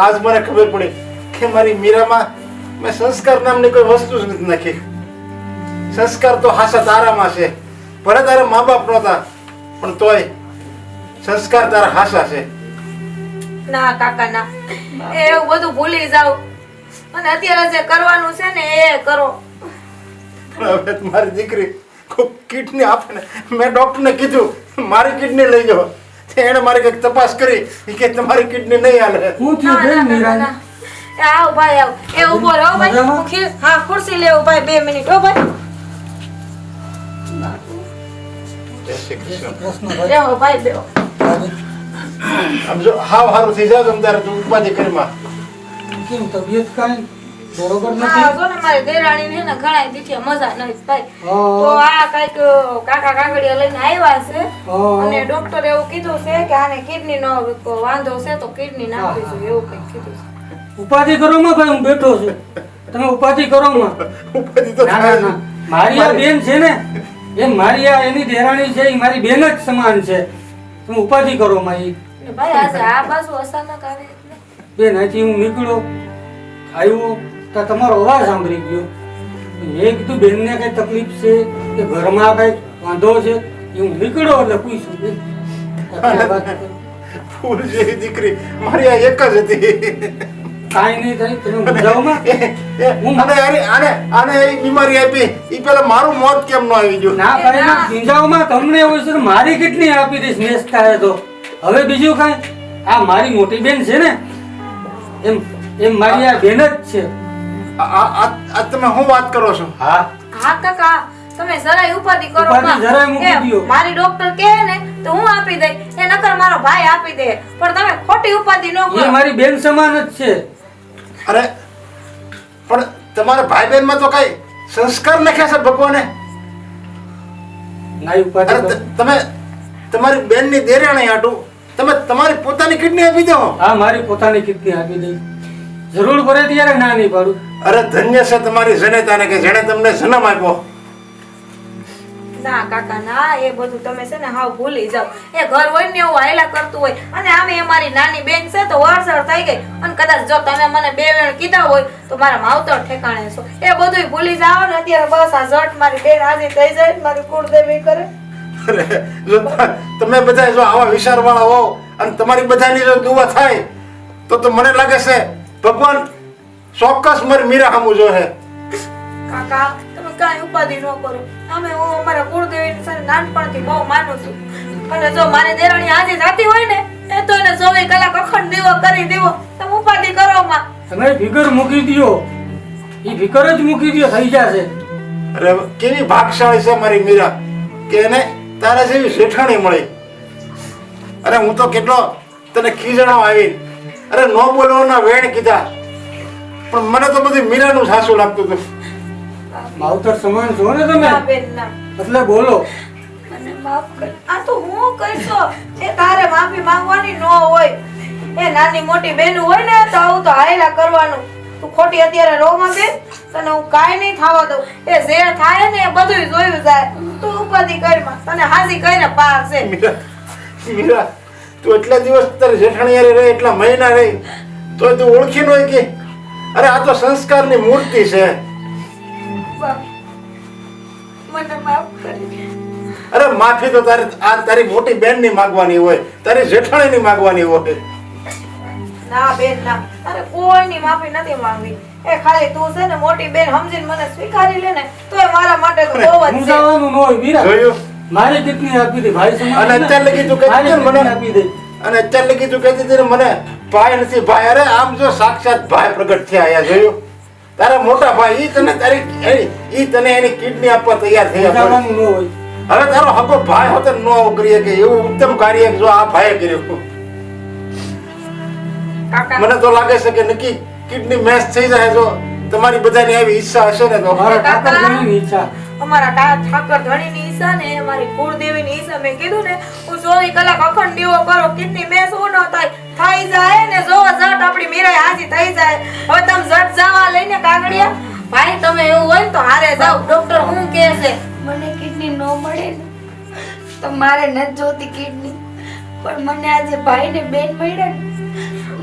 આજ મને ખબર પડી કે મારી મીરામાં મેં સંસ્કાર નામની કોઈ વસ્તુ જ નથી નાખી. સંસ્કાર તો હાસા તારામાં છે. ભલે તારા મા બાપ નહોતા, પણ તોય સંસ્કાર તારા હાસા છે. ના કાકા ના, એવું બધું ભૂલી જાવ અને અત્યારે જે કરવાનું છે ને એ કરો. હવે મારી દીકરી કોઈ કિડની આપે ને, મેં ડોક્ટરને કીધું મારી કિડની લઈ જાઓ. એને મારી કઈક તપાસ કરી કે તમારી કિડની નહીં હાલે. હું થયું બેન મીરા? એ આવ ભાઈ આવ. એ ઉભો રહો ભાઈ. હું હા ખુરશી લેવું ભાઈ 2 મિનિટ. હો ભાઈ જય શ્રી કૃષ્ણ. પ્રશ્ન બેહો ભાઈ બેહો. આમ જો હાવ હારું થઈ જાવ તમે ત્યારે તું ઉપાધિ કરી માં. કેમ તબિયત કાંઈ બરોબર હા નથી? જો ને મારી દેરાણી ને ઘણા દીઠિયા મજા નહીં ભાઈ. હા. તો આ કઈક કાકા કાકડીયા લઈને આવ્યા છે. હા. અને ડોક્ટર એવું કીધું છે કે આને કિડની નો વાંધો છે તો કિડની નાખીશું એવું કઈક કીધું છે. ઉપાધિ કરો માં ભાઈ, હું બેઠો છું. તમે ઉપાધિ કરો માં. ઉપાધિ તો ના ના થાય ના, જ. મારી આ બેન છે ને, એ મારી આ એની દેરાણી છે, એ મારી બેન જ સમાન છે. તમે ઉપાધિ કરો માં. ઈ ને ભાઈ આજે આ બાજુ અચાનક આવે એટલે બેન અહીંથી હું નીકળ્યો, આવ્યો તો તમારો અવાજ સાંભળી ગયો. મેં કીધું બેનને કઈ તકલીફ છે કે ઘરમાં કઈ વાંધો છે, એ હું નીકળ્યો એટલે પૂછ્યું બેન ક્યાં વાત કરો? ફૂલ જેવી દીકરી મારી આ એક જ હતી. કાંઈ નહીં થાય, તમે સમજાવો માં. આને એ બીમારી આપી ઈ પેલા મારું મોત કેમ ન આવી ગયું? ના ભાઈ ના સમજાવમાં તમને એવું છે, મારી કેટલી આપી દઈશ નેસ થાય તો. હવે બીજું કાંઈ, આ મારી મોટી બેન છે ને, એમ મારી આ બેન જ છે. આ તમે શું વાત કરો છો? હા હા કાકા તમે જરાય ઉપાધિ કરો ઉપાધિ માં. જરાય મૂકી એમ, દ્યો. મારી ડોક્ટર કહે ને તો હું આપી દઈ, એ નકર મારો ભાઈ આપી દે. પણ તમે ખોટી ઉપાધિ ન એ કરો. મારી બેન સમાન જ છે. અરે પણ તમારા ભાઈ બહેન માં તો કઈ સંસ્કાર નાખ્યા છે ભગવાને? ના ઉપાધિ અરે કરો. તમે તમારી બેન ની દેરાણી હાટું તમે તમારી પોતાની કિડની આપી દો. હા મારી પોતાની કિડની આપી દઈ, જરૂર પડે ત્યારે ના નહીં પાડું. અરે ધન્ય છે તમારી જનેતાને કે જેણે તમને જન્મ આપ્યો. ના કાકા ના, એ બધું તમે છે ને હાવ ભૂલી જાવ. એ ઘર હોય ને એવું હાયલા કરતું હોય. અને આમે અમારી નાની બેન છે તો વરસળ થઈ ગઈ. અને કદાચ જો તમે મને 2 વેણ કીધા હોય તો મારા માવતર ઠેકાણે છો. એ બધું ભૂલી જાવ ને અત્યારે બસ આ ઝટ મારી બેન હાજી થઈ જાય ને મારી કુળદેવી કરે. અરે જો તમે બધા જો આવા વિચારવાળા હો અને તમારી બધાની જો દુઆ થાય તો મને લાગે છે ભગવાન ચોક્કસ મારી મીરા સામું જોહે. કાકા તમે કાંઈ ઉપાધિ ન કરો. અમે હું અમારા કુળદેવીને છે ને નાનપણથી બહુ માનું છું. અને જો મારી દેરાણી આજે જાતી હોય ને એ તો એને 24 કલાક અખંડ દીવો કરી દેવો. તમે ઉપાધિ કરો માં. તમે ફિકર મૂકી દ્યો, એ ફિકર જ મૂકી દ્યો, થઈ જશે. અરે કેવી ભાગશાળી છે મારી મીરા કે એને તારા જેવી શેઠાણી મળી. અરે હું તો કેટલો તને ખીજણાવ આવી, અરે નો બોલવાના વેણ કીધા, પણ મને તો બધી મીરાનું સાસુ લાગતું હતું. માવતર સમાન છો ને તમે, ના બેન ના. એટલે બોલો. મને માફ કર. આ તો હું કહીશો એ તારે માફી માંગવાની ન હોય. એ નાની મોટી બેન હોય ને તો આવું તો હાયલા કરવાનું. તું ખોટી અત્યારે રોમાં બેન, તને હું કાંઈ નહીં થવા દઉં. એ જે થાય ને એ બધું જોયું જાય. તું ઉપાધિ કરમાં તને હાજી કઈને પાર છે. મીરા મીરા તું એટલા દિવસ તારી જેઠાણી હારે રહી, એટલા મહિના રહી, તોય તું ઓળખી ન હોય કે અરે આ તો સંસ્કારની મૂર્તિ છે. બાપ, મને માફ કરી. અરે માફી તો તારી મોટી બેનની માંગવાની હોય, તારી જેઠાણીની માંગવાની હોય. ના બેન ના, અરે કોઈની માફી નથી માંગવી. એ ખાલી તું છે ને મોટી બેન સમજીને મને સ્વીકારી લે ને તો એ મારા માટે તો બહુ જ છે. સમજાવવાનું ન હોય વીરા. જોયું? મારે કેટલી આપી દે ભાઈ સમાન. અને અત્યાર લગી તું કહેતી હતી ને મારે મને, આપી દે. અને અત્યાર લગી તું કહેતી હતી ને મને ભાઈ નથી ભાઈ. અરે આમ જો સાક્ષાત ભાઈ પ્રગટ થયા. આયા જોયું? તારા મોટા ભાઈ ઈ તને એની કિડની આપવા તૈયાર થયા. સમજાવવાનું ન હોય. હવે તારો હકો ભાઈ હોત ન આવું કરીએ કે એવું ઉત્તમ કાર્ય જો આ ભાઈએ કર્યું. કાકા મને તો લાગે છે કે નક્કી કિડની મેચ થઈ જાય જો તમારી બધાની આવી ઈચ્છા હશે ને તો. મારા કાકા જેવી ઈચ્છા. અમારા ઠાકર ધણીની ઈચ્છા ને અમારી કુળદેવીની ઈચ્છા મેં કીધું ને હું 24 કલાક અખંડ દીવો કરો કિડની મેચ ન થાય થઈ જાય ને જો જટ આપણી મીરાઈ હાજી થઈ જાય. હવે તમે જટ જવા લઈને કાગડિયા ભાઈ તમે એવું હોય ને તો હારે જાવ. ડોક્ટર હું કહે છે મને કિડની ન મળે ને તો મારે નથી જોતી કિડની, પણ મને આજે ભાઈ ને બેન મળ્યા ને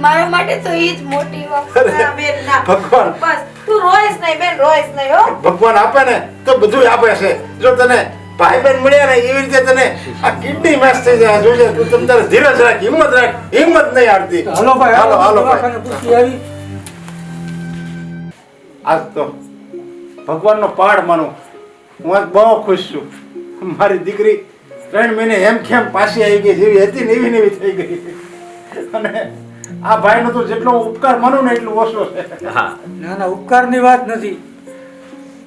મારા માટે તો ઈ જ મોટી વાત. ના બેન ના, ભગવાન બસ તું રોઈશ નહીં બેન, રોઈશ નહીં હો. ભગવાન આપે ને તો બધું આપે છે. જો તને ભાઈ બહેન મળ્યા ને એવી રીતે તને આ કિડની મેચ થઈ જાય જોજે. તું તમ તારે ધીરજ રાખ, હિંમત રાખ, હિંમત નહીં હારતી. હાલો ભાઈ, હાલો હાલો ભાઈ. દવાખાને પૂછી આવી. આજ તો ભગવાનનો પહાડ માનું. હું આજ બહુ ખુશ છું. મારી દીકરી 3 મહિને એમ કેમ પાછી આવી ગઈ, જેવી હતી ને એવી ને એવી થઈ ગઈ. અને આ ભાઈનો તો જેટલો ઉપકાર માનું ને એટલું ઓછો છે. હા ના ના, ઉપકારની વાત નથી.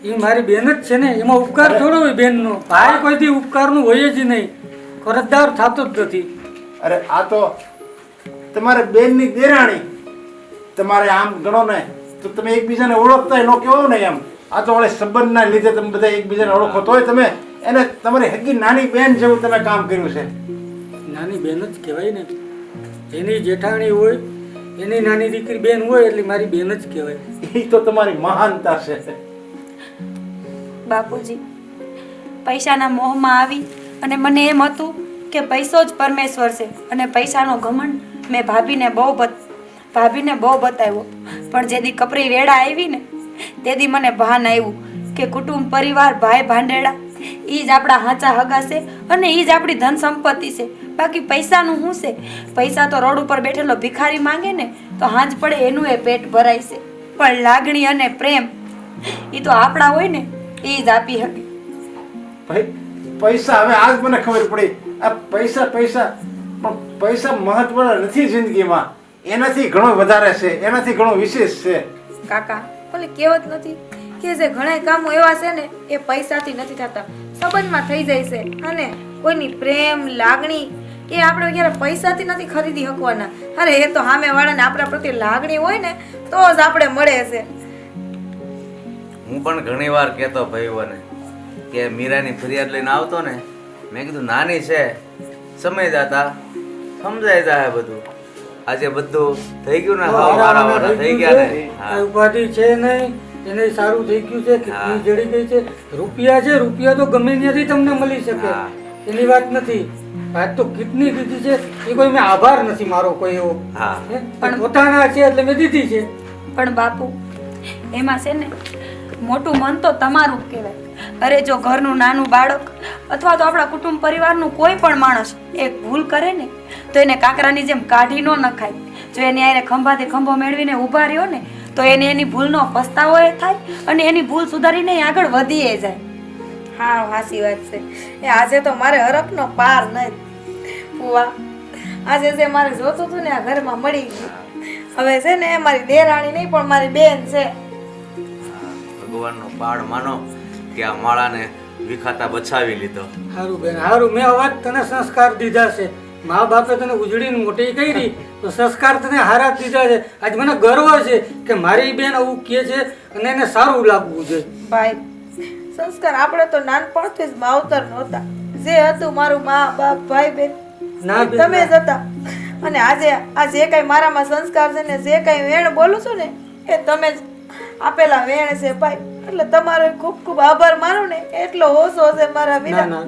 એ મારી બેન જ છે ને, એમાં ઉપકાર થોડો હોય બેનનો. ભાઈ કોઈથી ઉપકારનું હોય જ નહીં, કરજદાર થતો જ નથી. અરે આ તો તમારે બેનની દેરાણી. તમારે આમ ગણો ને તો તમે એકબીજાને ઓળખતા ન કહેવો ને એમ. આ તો વળે સંબંધના લીધે તમે બધા એકબીજાને ઓળખો તોય તમે એને તમારી હગી નાની બેન જેવું તમે કામ કર્યું છે. નાની બેન જ કહેવાય ને. એની જેઠાણી હોય, એની નાની દીકરી બેન હોય એટલે મારી બેન જ કહેવાય. એ તો તમારી મહાનતા છે. બાપુજી, પૈસાના મોહમાં આવી અને મને એમ હતું કે પૈસો જ પરમેશ્વર છે અને પૈસાનો ઘમંડ મેં ભાભીને બહુ બતાવ્યો. પણ જેદી કપરી વેળા આવી ને તેદી મને ભાન આવ્યું કે કુટુંબ પરિવાર ભાઈ ભાંડેડા ઈ જ આપણા હાચા હગા છે અને ઈ જ આપણી ધન સંપત્તિ છે. બાકી પૈસાનું શું છે? પૈસા તો રોડ ઉપર બેઠેલો ભિખારી માંગે ને તો હાંજ પડે એનું એ પેટ ભરાય છે. પણ લાગણી અને પ્રેમ ઈ તો આપણા હોય ને એ જ આપી શકે. ભાઈ પૈસા હવે આજ મને ખબર પડી. આ પૈસા પૈસા પણ પૈસા મહત્વના નથી જિંદગીમાં. એનાથી ઘણો વધારે છે, એનાથી ઘણો વિશેષ છે. કાકા બોલે કહેવત નથી કે જે ઘણા કામો એવા છે ને એ પૈસાથી નથી થતા, સંબંધમાં થઈ જાય છે. અને કોઈની પ્રેમ લાગણી એ આપણે ક્યારે પૈસાથી નથી ખરીદી શકવાના. અરે એ તો સામે વાળાને આપણા પ્રત્યે લાગણી હોય ને તો જ આપણે મળે છે. હું પણ ઘણી વાર કહેતો ભાઈઓને કે મીરાની ફરિયાદ લઈને આવતો ને, મેં કીધું નાની છે, સમય જતા સમજાઈ જાય બધું. આજે બધું થઈ ગયું ને, હા મારા વાળા થઈ ગયા ને. આ ઉપાધિ છે નહીં, એને સારું થઈ ગયું છે, કિડની જડી ગઈ છે. રૂપિયા છે, રૂપિયા તો ગમે ત્યાંથી તમને મળી શકે, હા. એની વાત નથી. આજ તો કિડની દીધી છે એ કોઈ મેં આભાર નથી મારો કોઈ એવો. હા હે? પણ પોતાના છે એટલે મેં દીધી છે. પણ બાપુ, એમાં છે ને મોટું મન તો તમારું જ કહેવાય. અરે જો ઘરનું નાનું બાળક અથવા તો આપણા કુટુંબ પરિવારનું કોઈ પણ માણસ એક ભૂલ કરે ને તો એને કાકરાની જેમ કાઢી ન નખાય. જો એની આરે ખંભાથી ખંભો મેળવીને ઊભા રહ્યો ને તો એને એની ભૂલનો પસ્તાવો એ થાય અને એની ભૂલ સુધારીને એ આગળ વધીએ જાય. હા હાસી વાત છે. એ આજે તો મારે હરખનો પાર નહીં ફુવા. આજે જે મારે જોતું હતું ને આ ઘરમાં મળી ગયું. હવે છે ને એ મારી દેરાણી નહીં પણ મારી બેન છે. ભગવાનનો પાડ માનો કે આ માળાને વિખાતા બચાવી લીધો. સારું બેન, સારું. મેં અવાજ તને સંસ્કાર દીધા છે. મા બાપે તને ઉજળીને મોટી કરી તો સંસ્કાર તને હારા જ દીધા છે. આજ મને ગર્વ છે કે મારી બેન આવું કહે છે અને એને સારું લાગવું જોઈએ. ભાઈ સંસ્કાર આપણે તો નાનપણથી જ માવતર નહોતા. જે હતું મારું મા બાપ ભાઈ બેન ના બેન, તમે જ હતા. અને આજે આ જે કઈ મારામાં સંસ્કાર છે ને જે કઈ વેણ બોલું છું ને એ તમે જ આપેલા વેણ છે ભાઈ. એટલે તમારો ખૂબ ખૂબ આભાર માનો ને એટલો ઓછો છે મારા ના વિના. ના,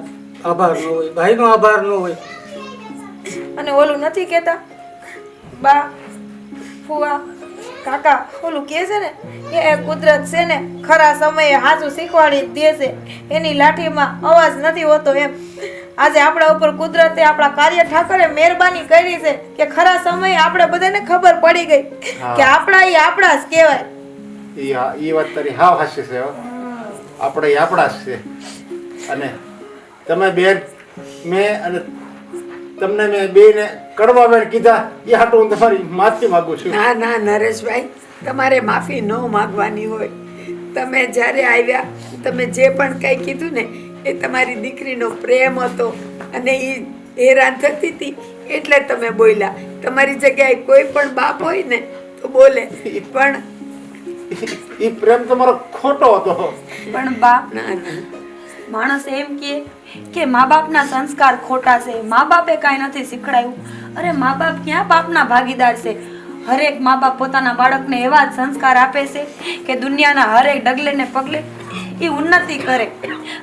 આભાર ન હોય, ભાઈનો આભાર ન હોય. અને ઓલું નથી કહેતા બા ફુવા કાકા ઓલું કહે છે ને એ કુદરત છે ને ખરા સમયે હાચું શીખવાડી જ દે છે, એની લાઠીમાં અવાજ નથી હોતો એમ. આજે આપણા ઉપર કુદરતે આપણા કાર્ય ઠાકરે મહેરબાની કરી છે કે ખરા સમયે આપણે બધાને ખબર પડી ગઈ કે આપણા જ કહેવાય. એ વાત તારી હાવ હાસ્ય છે હો. આપણે ઈ આપણા જ છે. અને તમે બેન મેં અને તમને મેં બેને કડવા બેન કીધા એ હાટું હું તમારી માફી માંગુ છું. ના ના નરેશભાઈ, તમારે માફી ન માંગવાની હોય. તમે જ્યારે આવ્યા તમે જે પણ કંઈ કીધું ને એ તમારી દીકરીનો પ્રેમ હતો અને એ હેરાન થતી હતી એટલે તમે બોલ્યા. તમારી જગ્યાએ કોઈ પણ બાપ હોય ને તો બોલે, પણ એ પ્રેમ તમારો ખોટો હતો. પણ બા, ના ના માણસ એમ કે મા બાપના સંસ્કાર ખોટા છે, મા બાપે કાંઈ નથી શીખડાયું. અરે મા બાપ ક્યાં બાપના ભાગીદાર છે? હરેક મા બાપ પોતાના બાળકને એવા જ સંસ્કાર આપે છે કે દુનિયાના હરેક ડગલે ને પગલે એ ઉન્નતિ કરે.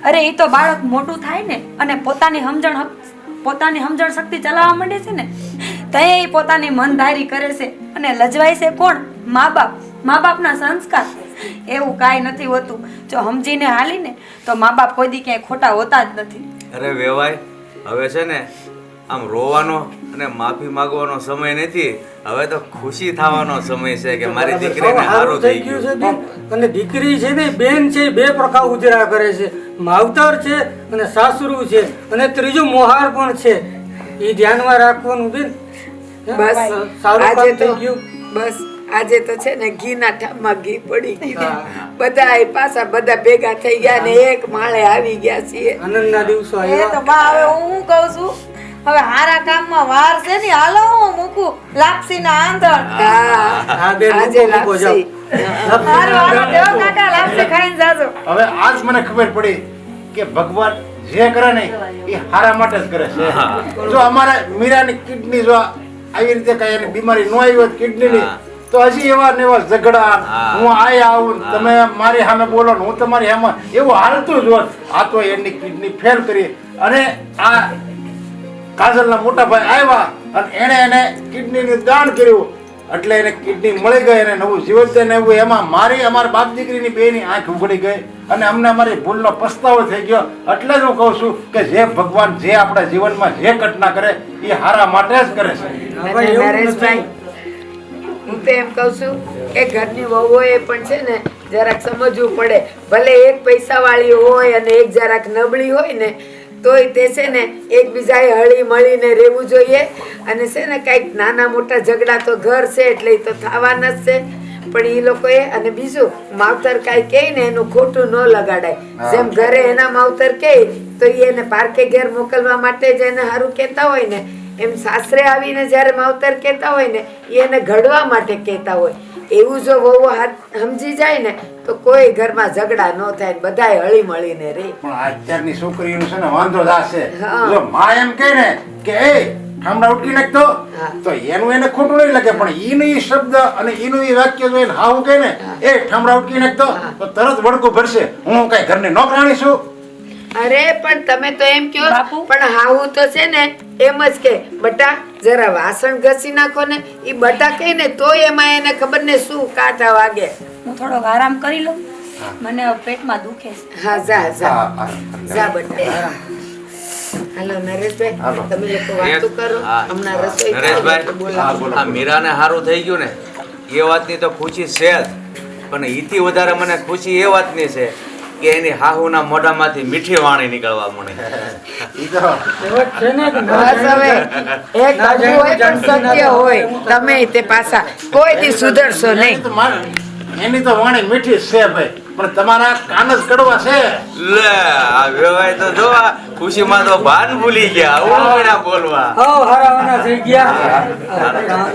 અરે એ તો બાળક મોટું થાય ને અને પોતાની સમજણ શક્તિ ચલાવવા માંડે છે ને ત્યાં એ પોતાની મનધારી કરે છે અને લજવાય છે કોણ? મા બાપ, મા બાપના સંસ્કાર. એવું કાંઈ નથી હોતું. જો સમજીને હાલીને તો મા બાપ કોઈ દી ક્યાંય ખોટા હોતા જ નથી. અરે વેવાય, હવે છે ને આમ રોવાનો અને માફી માંગવાનો સમય નથી, હવે તો ખુશી થવાનો સમય છે કે મારી દીકરીને સારું થઈ ગયું છે બેન. અને દીકરી છે ને બેન છે, બે પ્રકાર ઉજરા કરે છે, માવતર છે અને સાસરું છે અને ત્રીજું મોહાર પણ છે. એ ધ્યાનમાં રાખવાનું બેન. બસ સારું આજે કામ તો થઈ ગયું. બસ આજે તો છે ને ઘીના ઠામમાં ઘી પડી ગયું. બધા પાછા બધા ભેગા થઈ ગયા ને એક માળે આવી ગયા છીએ. આનંદના દિવસો એ તો આવ્યા. બા હવે હું કહું છું હવે હારા કામમાં વાર છે ને હાલો હું મૂકું લાપસી ના આંધણ. હા હા બેન, આજે મૂકો, મૂકો, જાઓ. લાપસી. હારું હાલો દેવો કાકા લાપસી ખાઈને જાજો. હવે આજ મને ખબર પડી કે ભગવાન જે કરે ને એ હારા માટે જ કરે છે. જો અમારે મીરાની કિડની જો આવી રીતે કઈ એની બીમારી ન આવી હોત કિડનીની તો હજી એવા ને એવા ઝઘડા, હું આયા આવું તમે મારી સામે બોલો ને હું તમારી સામે, એવું હાલતું જ હોત. આ તો એની કિડની ફેલ કરી અને આ કાજલના મોટા ભાઈ આવ્યા અને એને કિડનીનું દાન કર્યું એટલે એને કિડની મળી ગઈ અને નવું જીવન થઈને આવ્યું. એમાં મારી અમારા બાપ દીકરીની બેની આંખ ઉઘડી ગઈ અને અમને અમારી ભૂલનો પસ્તાવો થઈ ગયો. એટલે જ હું કહું છું કે જે ભગવાન જે આપણા જીવનમાં જે ઘટના કરે એ હારા માટે જ કરે છે. હવે એવું નરેશભાઈ, હું તો એમ કહું છું કે ઘરની વહુઓએ પણ છે ને જરાક સમજવું પડે. ભલે એક પૈસા વાળી હોય અને એક જરાક નબળી હોય ને તોય તે છે ને એકબીજાએ હળી મળીને રહેવું જોઈએ. અને છે ને કાંઈક નાના મોટા ઝઘડા તો ઘર છે એટલે એ તો થવાના જ છે. પણ એ લોકોએ અને બીજું માવતર કાંઈ કહે ને એનું ખોટું ન લગાડાય. જેમ ઘરે એના માવતર કહે તો એને પાર્કે ઘેર મોકલવા માટે જ એને સારું કહેતા હોય ને એમ સાસરે આવીને જ્યારે માવતર કહેતા હોય ને એને ઘડવા માટે કહેતા હોય. એવું જો વહુ હાથ સમજી જાય ને તો કોઈ ઘરમાં ઝઘડા ન થાય, બધાય હળી મળીને રહે. પણ અત્યારની છોકરીઓનો છે ને વાંધો જ આ છે. હા. જો માં એમ કહે ને કે એ ઠામડા ઉટકી નાખતો તો એનું એને ખોટું નહીં લાગે, પણ ઈનો ઈ શબ્દ અને ઈનું ઈ વાક્ય જો એને હાવું કહે ને એ ઠામડા ઉટકી નાખતો તો તરત વડકું ભરશે. હું કઈ ઘરની નોકરાણી છું? અરે પણ તમે તો એમ કહો બાપુ. પણ હાવું તો છે ને એમ જ કે બટા જરા વાસણ ઘસી નાખો ને. ઈ બટા કહે ને તો એમાં એને ખબર ને શું કાંટા વાગે. હું થોડોક આરામ કરી લઉં, મને હવે પેટમાં દુખે છે. હા જા જા હા, જા બટા. હાલો નરેશભાઈ, હાલો. તમે લોકો વાતો કરો. હા. હમણાં રસોઈ થાય એટલે નરેશભાઈ, બોલાવો. આ મીરાને સારું થઈ ગયું ને એ વાતની તો ખુશી છે જ, પણ એથી વધારે મને ખુશી એ વાતની છે કે એની હાહુના મોઢામાંથી મીઠી વાણી નીકળવા મને. ઈ તો એવો જ છે ને કે ના બસ હવે એક ના કડવું હોય પણ સત્ય હોય. તમે તે પાછા કોઈ દી સુધરશો નહીં. એની તો એની તો વાણી મીઠી જ છે ભાઈ, પણ તમારા કાન જ કડવા છે. લે આ વેવાય તો જો આ ખુશીમાં તો ભાન ભૂલી ગયા, આવું બોલવા. હાવ હારાવાના થઈ ગયા.